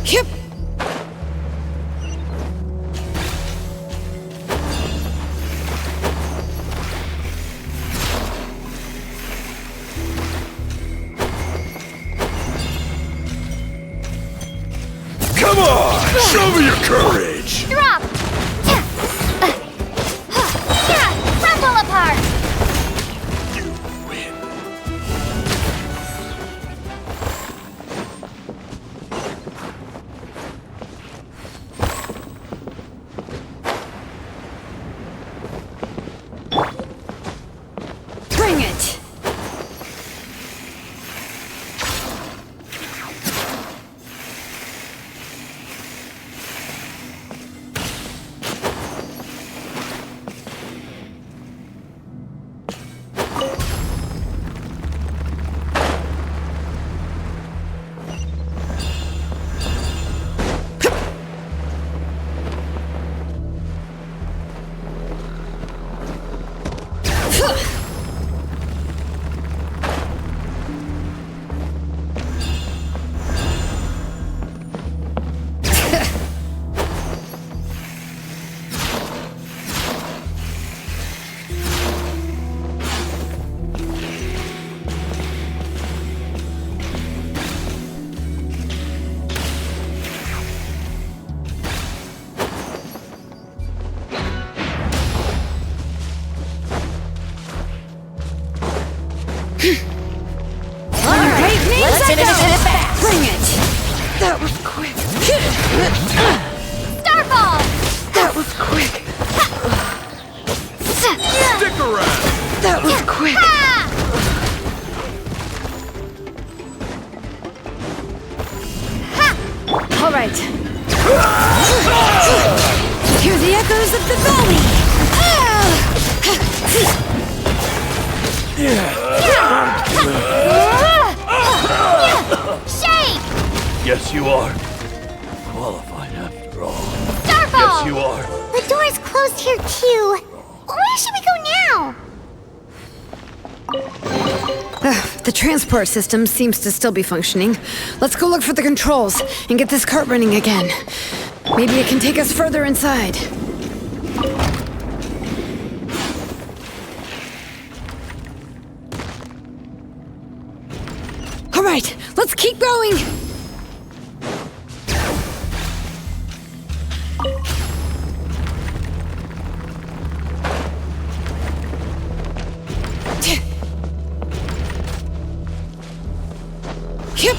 Yep. Come on! Show me your courage! Drop! Crumble apart! You win. Bring it! Let's finish this fast. Bring it! That was quick. Starball! That was quick. Stick around! That was quick. All right. Hear the echoes of the valley. Shake! Yes, you are. Qualified after all. Starball! Yes, you are. The door's closed here too. Where should we go now? The transport system seems to still be functioning. Let's go look for the controls and get this cart running again. Maybe it can take us further inside. All right, let's keep going. Yep.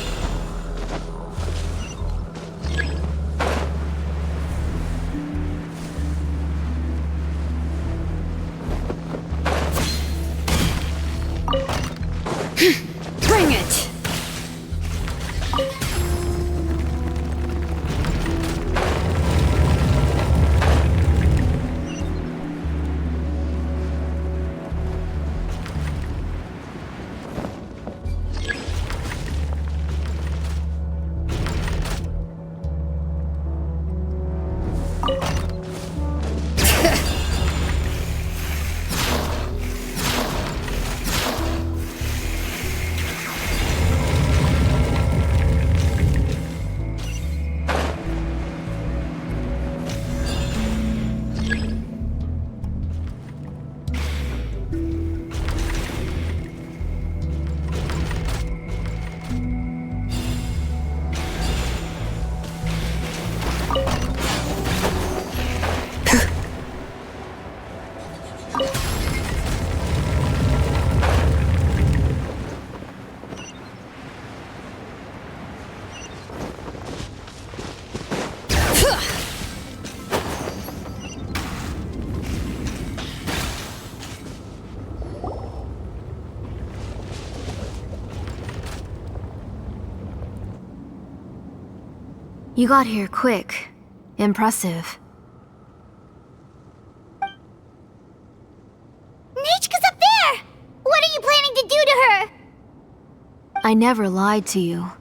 Bring it. You got here quick. Impressive. Nechka's up there! What are you planning to do to her? I never lied to you.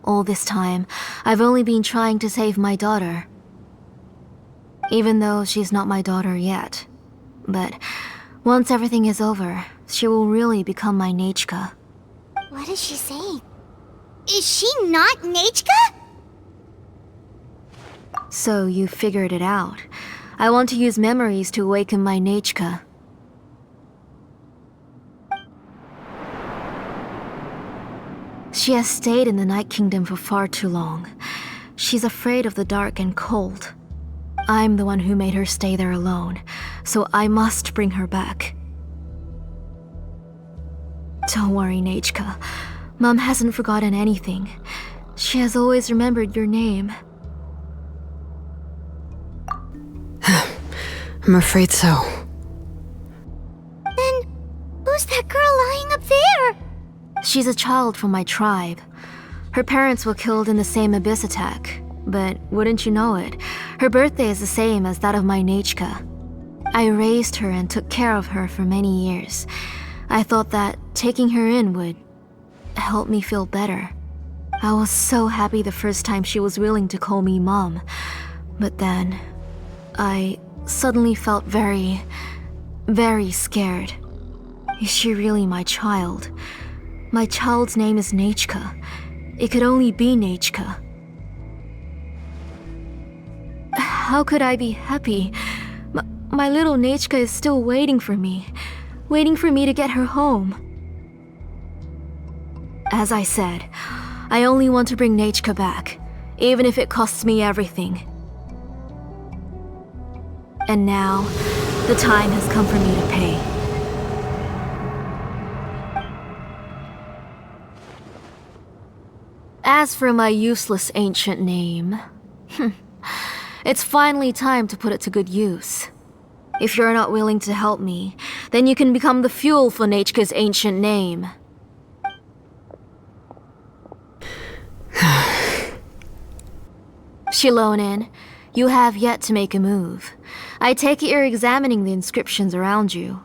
All this time, I've only been trying to save my daughter. Even though she's not my daughter yet. But once everything is over, she will really become my Nechka. What is she saying? Is she not Nechka? So you figured it out. I want to use memories to awaken my Nechka. She has stayed in the Night Kingdom for far too long. She's afraid of the dark and cold. I'm the one who made her stay there alone, so I must bring her back. Don't worry, Nechka. Mom hasn't forgotten anything. She has always remembered your name. I'm afraid so. Then, who's that girl lying up there? She's a child from my tribe. Her parents were killed in the same abyss attack. But wouldn't you know it, her birthday is the same as that of my Nechka. I raised her and took care of her for many years. I thought that taking her in would help me feel better. I was so happy the first time she was willing to call me Mom. But then, I suddenly felt very, very scared. Is she really my child? My child's name is Nechka. It could only be Nechka. How could I be happy? My little Nechka is still waiting for me to get her home. As I said, I only want to bring Nechka back, even if it costs me everything. And now, the time has come for me to pay. As for my useless ancient name, it's finally time to put it to good use. If you're not willing to help me, then you can become the fuel for Nechka's ancient name. Xilonen, you have yet to make a move. I take it you're examining the inscriptions around you.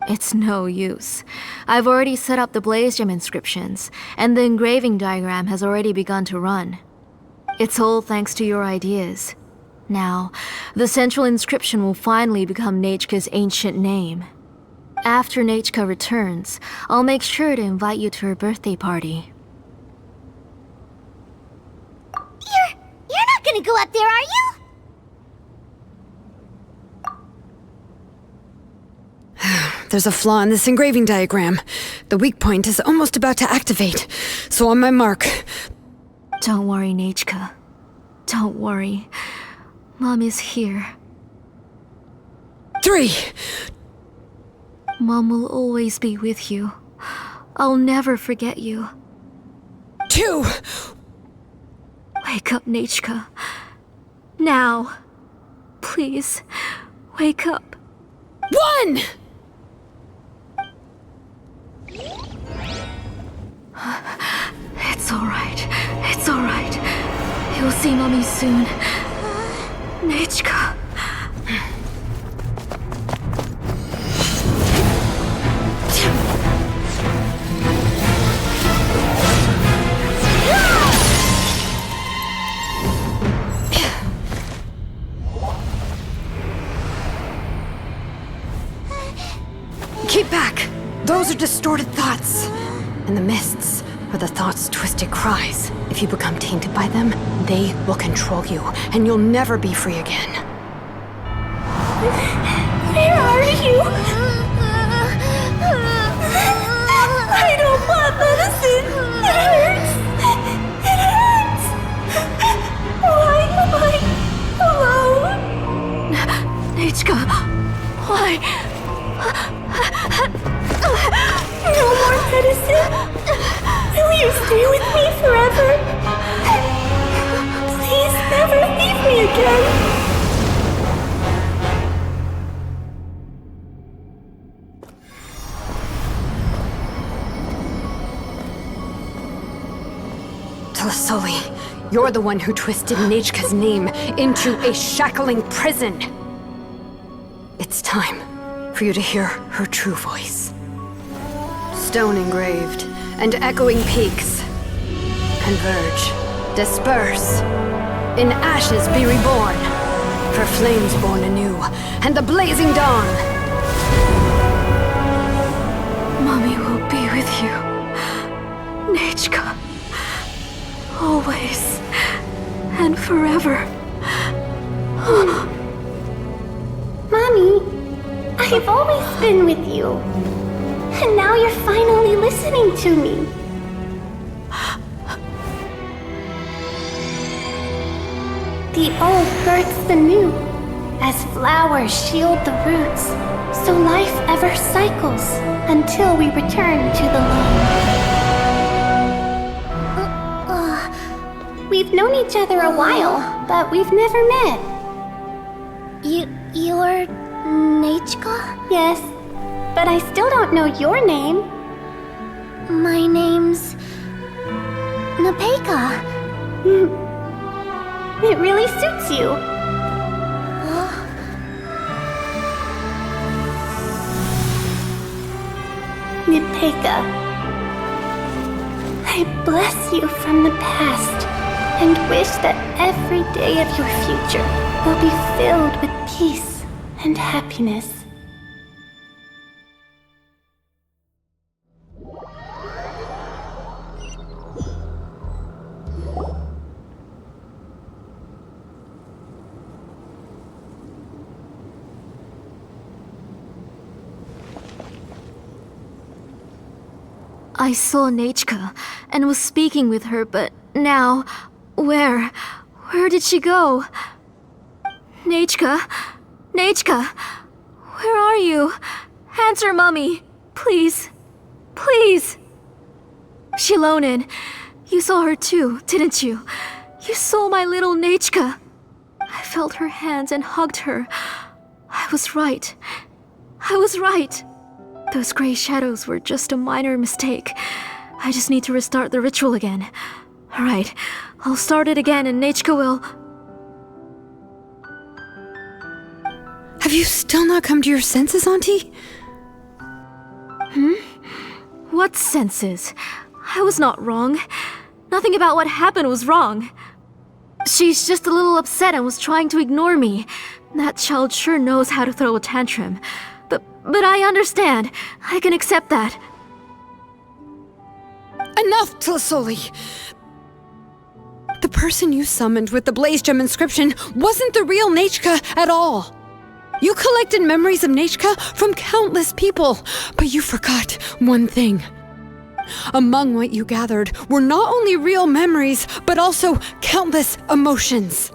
It's no use. I've already set up the blaze gem inscriptions, and the engraving diagram has already begun to run. It's all thanks to your ideas. Now, the central inscription will finally become Nechka's ancient name. After Nechka returns, I'll make sure to invite you to her birthday party. You're not gonna go up there, are you? There's a flaw in this engraving diagram. The weak point is almost about to activate. So on my mark. Don't worry, Nechka. Don't worry. Mom is here. 3. Mom will always be with you. I'll never forget you. 2. Wake up, Nechka. Now. Please, wake up. 1! It's alright. It's alright. You'll see Mommy soon. Nechka. Keep back! Those are distorted thoughts. And the mists are the thoughts' twisted cries. If you become tainted by them, they will control you, and you'll never be free again. Where are you? I don't want medicine. It hurts. It hurts. Why am I alone? Nechka, why? No more medicine. Will you stay with me forever? Please never leave me again. Tlasoli, You're the one who twisted Nechka's name into a shackling prison. It's time for you to hear her true voice. Stone engraved and echoing peaks converge, disperse, in ashes be reborn, for flames born anew, and the blazing dawn. Mommy will be with you, Nechka, always and forever. Mommy, I've always been with you. And now you're finally listening to me. The old births the new, as flowers shield the roots, so life ever cycles until we return to the loam. We've known each other a while, but we've never met. You're Nechka? Yes, but I still don't know your name. My name's Napeka. It really suits you. Napeka, I bless you from the past and wish that every day of your future will be filled with peace and happiness. I saw Nechka and was speaking with her, but now, where did she go? Nechka? Nechka! Where are you? Answer, Mummy! Please! Please! Xilonen, you saw her too, didn't you? You saw my little Nechka. I felt her hands and hugged her. I was right. I was right. Those gray shadows were just a minor mistake. I just need to restart the ritual again. Alright, I'll start it again and Nechka will... Have you still not come to your senses, Auntie? What senses? I was not wrong. Nothing about what happened was wrong. She's just a little upset and was trying to ignore me. That child sure knows how to throw a tantrum. But I understand. I can accept that. Enough, Tlasoli! The person you summoned with the Blaze Gem inscription wasn't the real Nechka at all. You collected memories of Nechka from countless people, but you forgot one thing. Among what you gathered were not only real memories, but also countless emotions.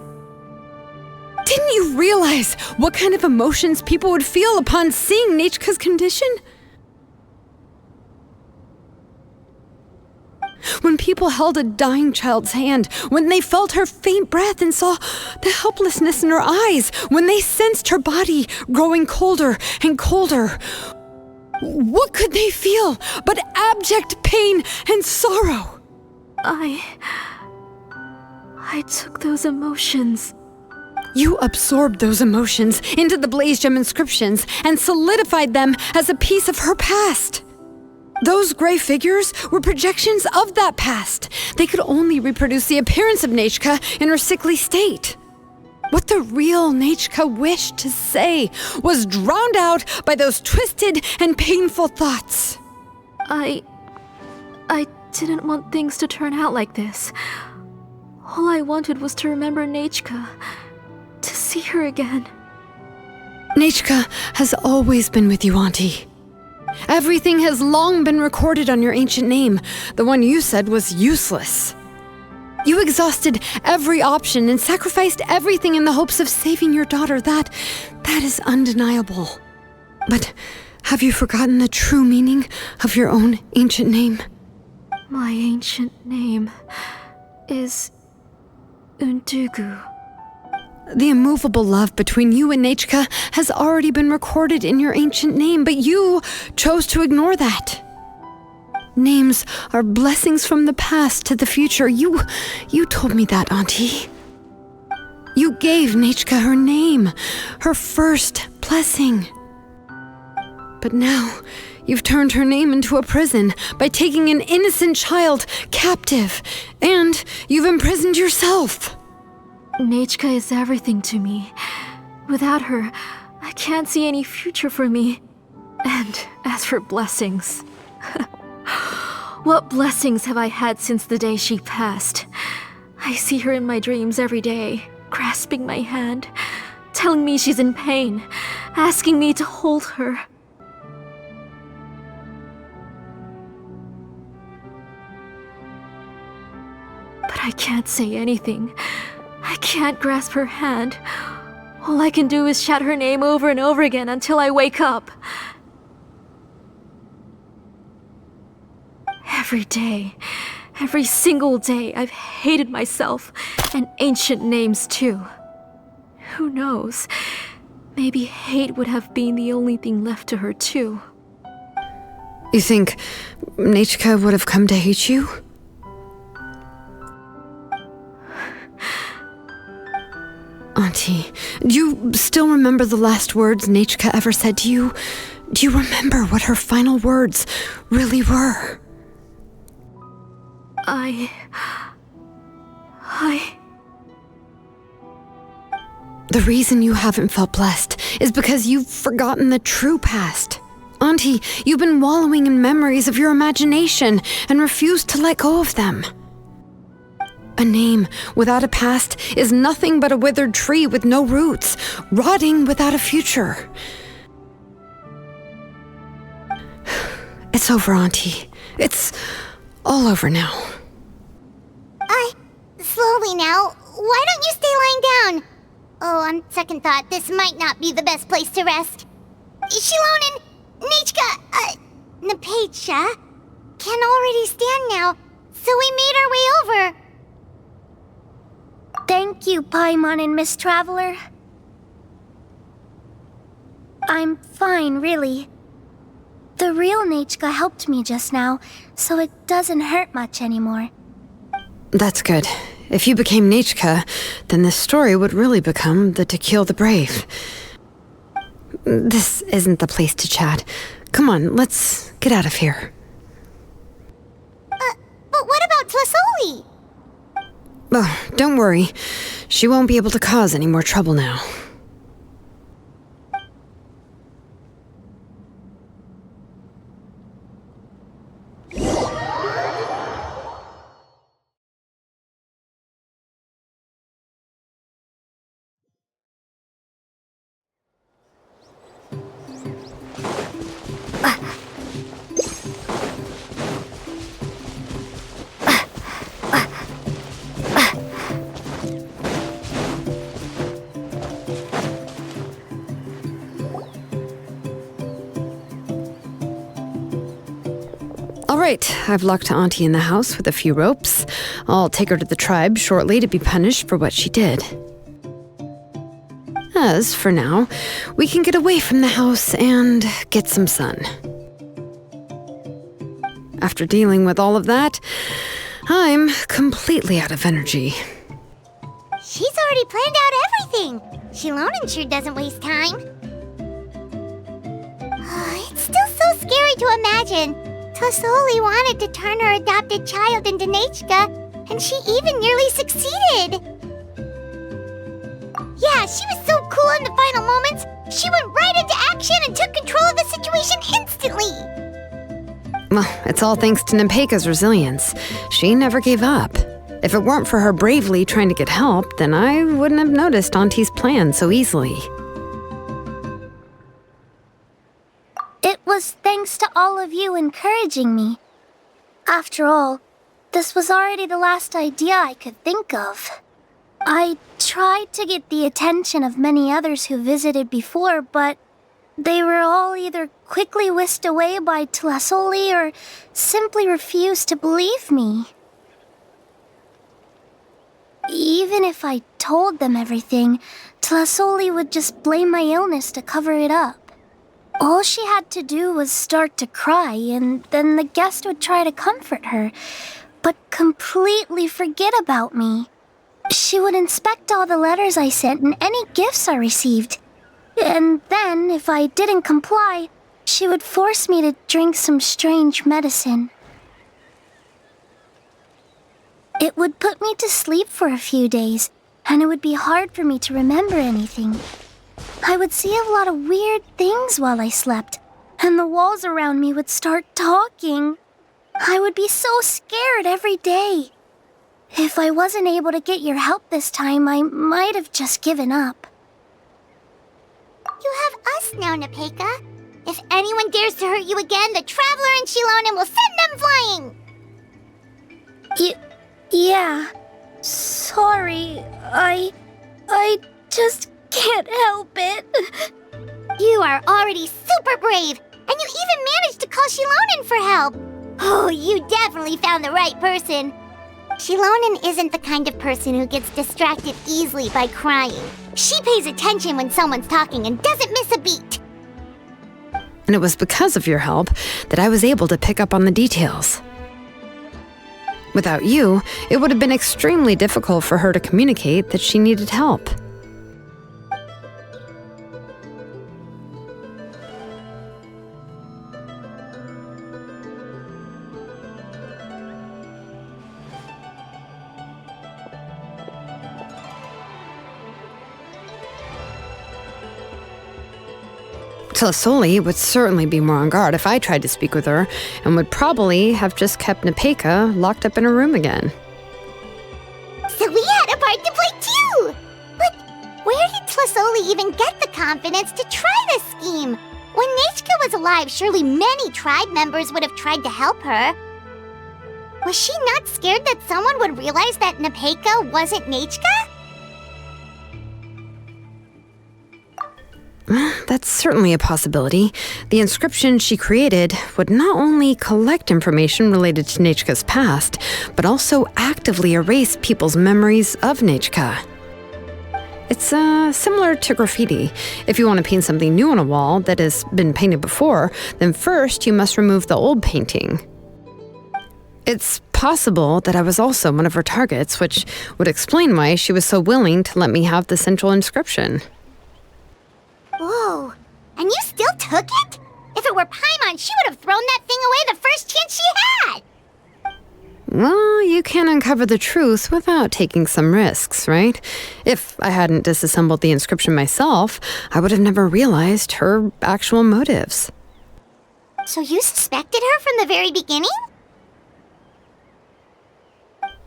Didn't you realize what kind of emotions people would feel upon seeing Nechka's condition? When people held a dying child's hand, when they felt her faint breath and saw the helplessness in her eyes, when they sensed her body growing colder and colder, what could they feel but abject pain and sorrow? I took those emotions. You absorbed those emotions into the Blaze Gem inscriptions and solidified them as a piece of her past. Those gray figures were projections of that past. They could only reproduce the appearance of Nechka in her sickly state. What the real Nechka wished to say was drowned out by those twisted and painful thoughts. I didn't want things to turn out like this. All I wanted was to remember Nechka, to see her again. Nechka has always been with you, Auntie. Everything has long been recorded on your ancient name, the one you said was useless. You exhausted every option and sacrificed everything in the hopes of saving your daughter. That is undeniable. But have you forgotten the true meaning of your own ancient name? My ancient name is Undugu. The immovable love between you and Nechka has already been recorded in your ancient name, but you chose to ignore that. Names are blessings from the past to the future. You told me that, Auntie. You gave Nechka her name, her first blessing. But now, you've turned her name into a prison by taking an innocent child captive, and you've imprisoned yourself. Nechka is everything to me. Without her, I can't see any future for me. And as for blessings... What blessings have I had since the day she passed? I see her in my dreams every day, grasping my hand, telling me she's in pain, asking me to hold her. But I can't say anything. I can't grasp her hand. All I can do is shout her name over and over again until I wake up. Every day, every single day, I've hated myself, and ancient names too. Who knows? Maybe hate would have been the only thing left to her too. You think Nechka would have come to hate you? Auntie, do you still remember the last words Nechka ever said to you? Do you remember what her final words really were? The reason you haven't felt blessed is because you've forgotten the true past. Auntie, you've been wallowing in memories of your imagination and refused to let go of them. A name without a past is nothing but a withered tree with no roots, rotting without a future. It's over, Auntie. It's all over now. Slowly now. Why don't you stay lying down? Oh, on second thought, this might not be the best place to rest. Xilonen, Nechka, Napacha can already stand now, so we made our way over. Thank you, Paimon and Miss Traveler. I'm fine, really. The real Nechka helped me just now, so it doesn't hurt much anymore. That's good. If you became Nechka, then this story would really become the To Kill the Brave. This isn't the place to chat. Come on, let's get out of here. But what about Tlasoli? Oh, don't worry. She won't be able to cause any more trouble now. Alright, I've locked Auntie in the house with a few ropes. I'll take her to the tribe shortly to be punished for what she did. As for now, we can get away from the house and get some sun. After dealing with all of that, I'm completely out of energy. She's already planned out everything. Xilonen sure doesn't waste time. It's still so scary to imagine. Tlasoli wanted to turn her adopted child into Nechka, and she even nearly succeeded. Yeah, she was so cool in the final moments. She went right into action and took control of the situation instantly. Well, it's all thanks to Napacha's resilience. She never gave up. If it weren't for her bravely trying to get help, then I wouldn't have noticed Auntie's plan so easily. It was thanks to all of you encouraging me. After all, this was already the last idea I could think of. I tried to get the attention of many others who visited before, but they were all either quickly whisked away by Tlasoli or simply refused to believe me. Even if I told them everything, Tlasoli would just blame my illness to cover it up. All she had to do was start to cry, and then the guest would try to comfort her, but completely forget about me. She would inspect all the letters I sent and any gifts I received. And then, if I didn't comply, she would force me to drink some strange medicine. It would put me to sleep for a few days, and it would be hard for me to remember anything. I would see a lot of weird things while I slept, and the walls around me would start talking. I would be so scared every day. If I wasn't able to get your help this time, I might have just given up. You have us now, Nepeka. If anyone dares to hurt you again, the Traveler and Xilonen will send them flying! Yeah. Sorry, I just can't help it. You are already super brave, and you even managed to call Xilonen for help. Oh, you definitely found the right person. Xilonen isn't the kind of person who gets distracted easily by crying. She pays attention when someone's talking and doesn't miss a beat. And it was because of your help that I was able to pick up on the details. Without you, it would have been extremely difficult for her to communicate that she needed help. Tlasoli would certainly be more on guard if I tried to speak with her, and would probably have just kept Nepeka locked up in her room again. So we had a part to play too! But where did Tlasoli even get the confidence to try this scheme? When Nechka was alive, surely many tribe members would have tried to help her. Was she not scared that someone would realize that Nepeka wasn't Nechka? That's certainly a possibility. The inscription she created would not only collect information related to Nechka's past, but also actively erase people's memories of Nechka. It's similar to graffiti. If you want to paint something new on a wall that has been painted before, then first you must remove the old painting. It's possible that I was also one of her targets, which would explain why she was so willing to let me have the central inscription. Whoa, and you still took it? If it were Paimon, she would have thrown that thing away the first chance she had! Well, you can't uncover the truth without taking some risks, right? If I hadn't disassembled the inscription myself, I would have never realized her actual motives. So you suspected her from the very beginning?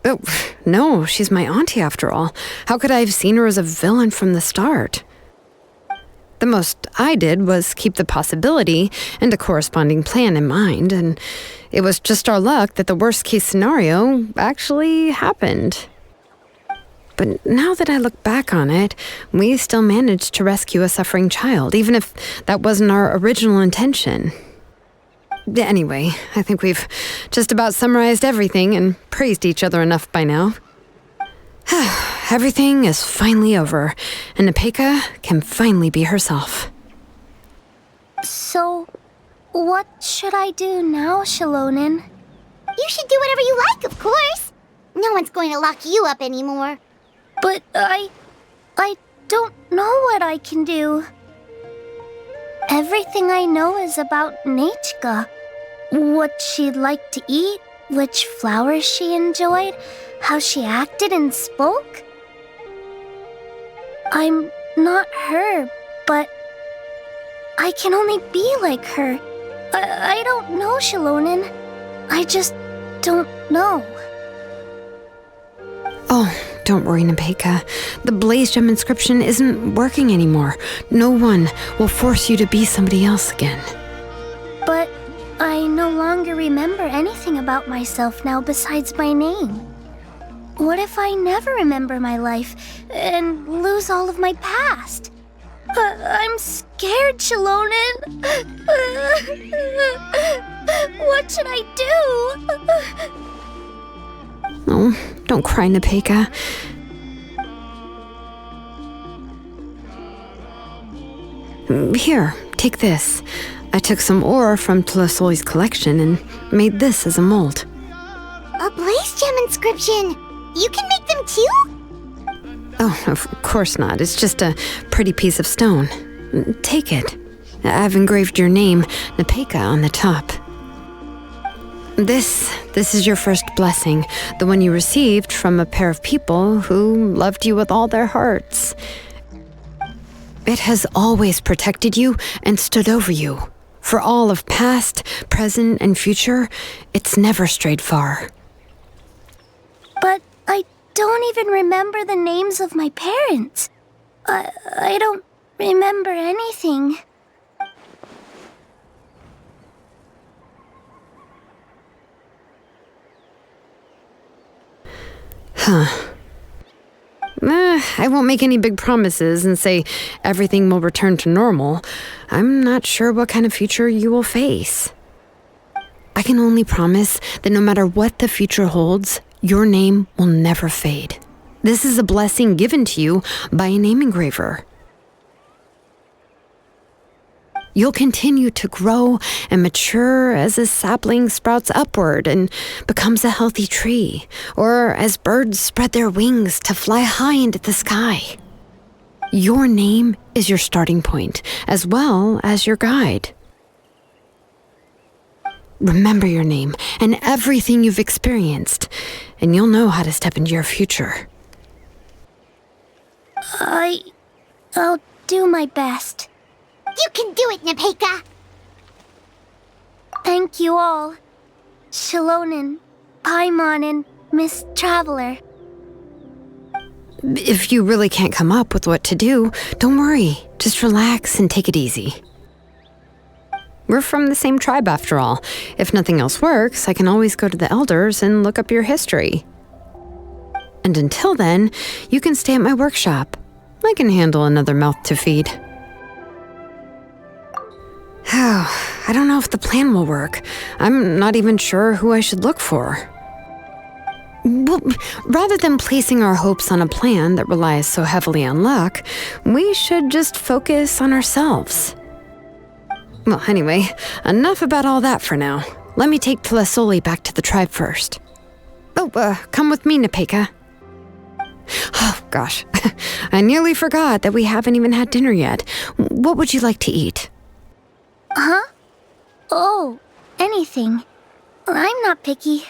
Oh, no, she's my auntie after all. How could I have seen her as a villain from the start? The most I did was keep the possibility and a corresponding plan in mind, and it was just our luck that the worst-case scenario actually happened. But now that I look back on it, we still managed to rescue a suffering child, even if that wasn't our original intention. Anyway, I think we've just about summarized everything and praised each other enough by now. Everything is finally over, and Nepeka can finally be herself. So, what should I do now, Xilonen? You should do whatever you like, of course. No one's going to lock you up anymore. But I don't know what I can do. Everything I know is about Nechka. What she liked to eat, which flowers she enjoyed, how she acted and spoke. I'm not her, but I can only be like her. I don't know, Xilonen. I just don't know. Oh, don't worry, Nepeka. The Blaze Gem inscription isn't working anymore. No one will force you to be somebody else again. But I no longer remember anything about myself now besides my name. What if I never remember my life and lose all of my past? I'm scared, Xilonen. What should I do? Oh, don't cry, Nepeka. Here, take this. I took some ore from Tlasoli's collection and made this as a mold. A blaze gem inscription! You can make them too? Oh, of course not. It's just a pretty piece of stone. Take it. I've engraved your name, Nepeka, on the top. This is your first blessing, the one you received from a pair of people who loved you with all their hearts. It has always protected you and stood over you. For all of past, present, and future, it's never strayed far. But I don't even remember the names of my parents. I don't remember anything. I won't make any big promises and say everything will return to normal. I'm not sure what kind of future you will face. I can only promise that no matter what the future holds, your name will never fade. This is a blessing given to you by a name engraver. You'll continue to grow and mature as a sapling sprouts upward and becomes a healthy tree, or as birds spread their wings to fly high into the sky. Your name is your starting point, as well as your guide. Remember your name and everything you've experienced, and you'll know how to step into your future. I'll do my best. You can do it, Nepeka! Thank you all. Xilonen, Paimon, and Miss Traveler. If you really can't come up with what to do, don't worry. Just relax and take it easy. We're from the same tribe after all. If nothing else works, I can always go to the elders and look up your history. And until then, you can stay at my workshop. I can handle another mouth to feed. I don't know if the plan will work. I'm not even sure who I should look for. Well, rather than placing our hopes on a plan that relies so heavily on luck, we should just focus on ourselves. Well, anyway, enough about all that for now. Let me take Tlasoli back to the tribe first. Oh, come with me, Nepeka. Oh, gosh. I nearly forgot that we haven't even had dinner yet. What would you like to eat? Huh? Oh, anything. I'm not picky.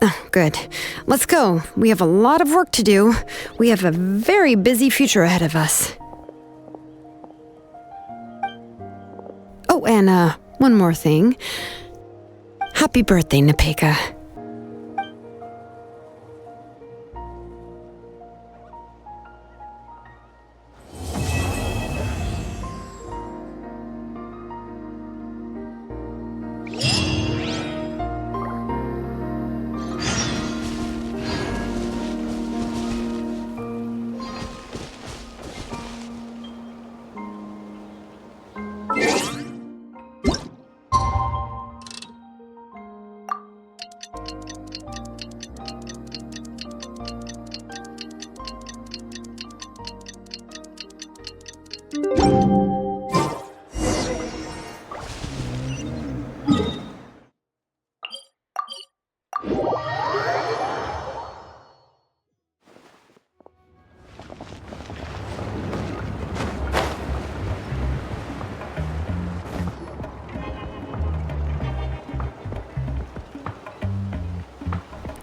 Oh, good. Let's go. We have a lot of work to do. We have a very busy future ahead of us. Oh, and one more thing. Happy birthday, Nepeka.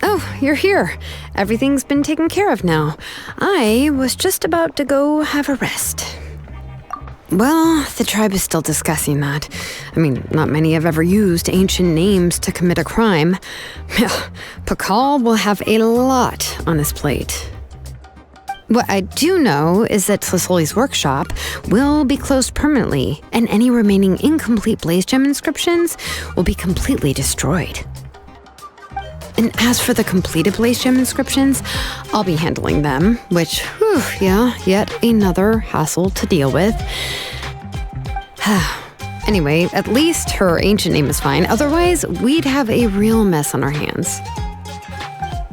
Oh, you're here. Everything's been taken care of now. I was just about to go have a rest. Well, the tribe is still discussing that. I mean, not many have ever used ancient names to commit a crime. Pakal will have a lot on his plate. What I do know is that Tlasoli's workshop will be closed permanently, and any remaining incomplete blaze gem inscriptions will be completely destroyed. And as for the completed blaze gem inscriptions, I'll be handling them, which, yet another hassle to deal with. Anyway, at least her ancient name is fine. Otherwise, we'd have a real mess on our hands.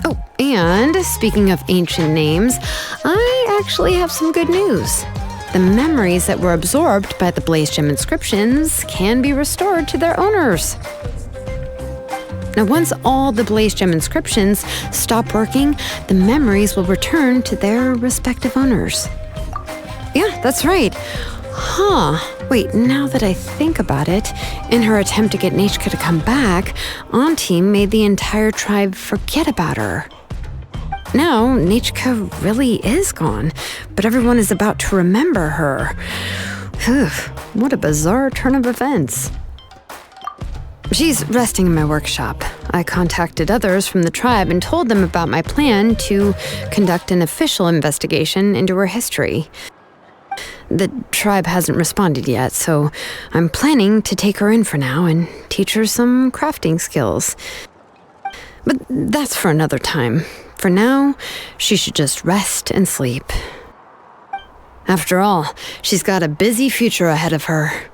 Oh, and speaking of ancient names, I actually have some good news. the memories that were absorbed by the Blaze Gem inscriptions can be restored to their owners. Now, once all the Blaze Gem inscriptions stop working, the memories will return to their respective owners. Yeah, that's right. Wait, now that I think about it, in her attempt to get Nechka to come back, Auntie made the entire tribe forget about her. Now, Nechka really is gone, but everyone is about to remember her. Phew, what a bizarre turn of events. She's resting in my workshop. I contacted others from the tribe and told them about my plan to conduct an official investigation into her history. The tribe hasn't responded yet, so I'm planning to take her in for now and teach her some crafting skills. But that's for another time. For now, she should just rest and sleep. After all, she's got a busy future ahead of her.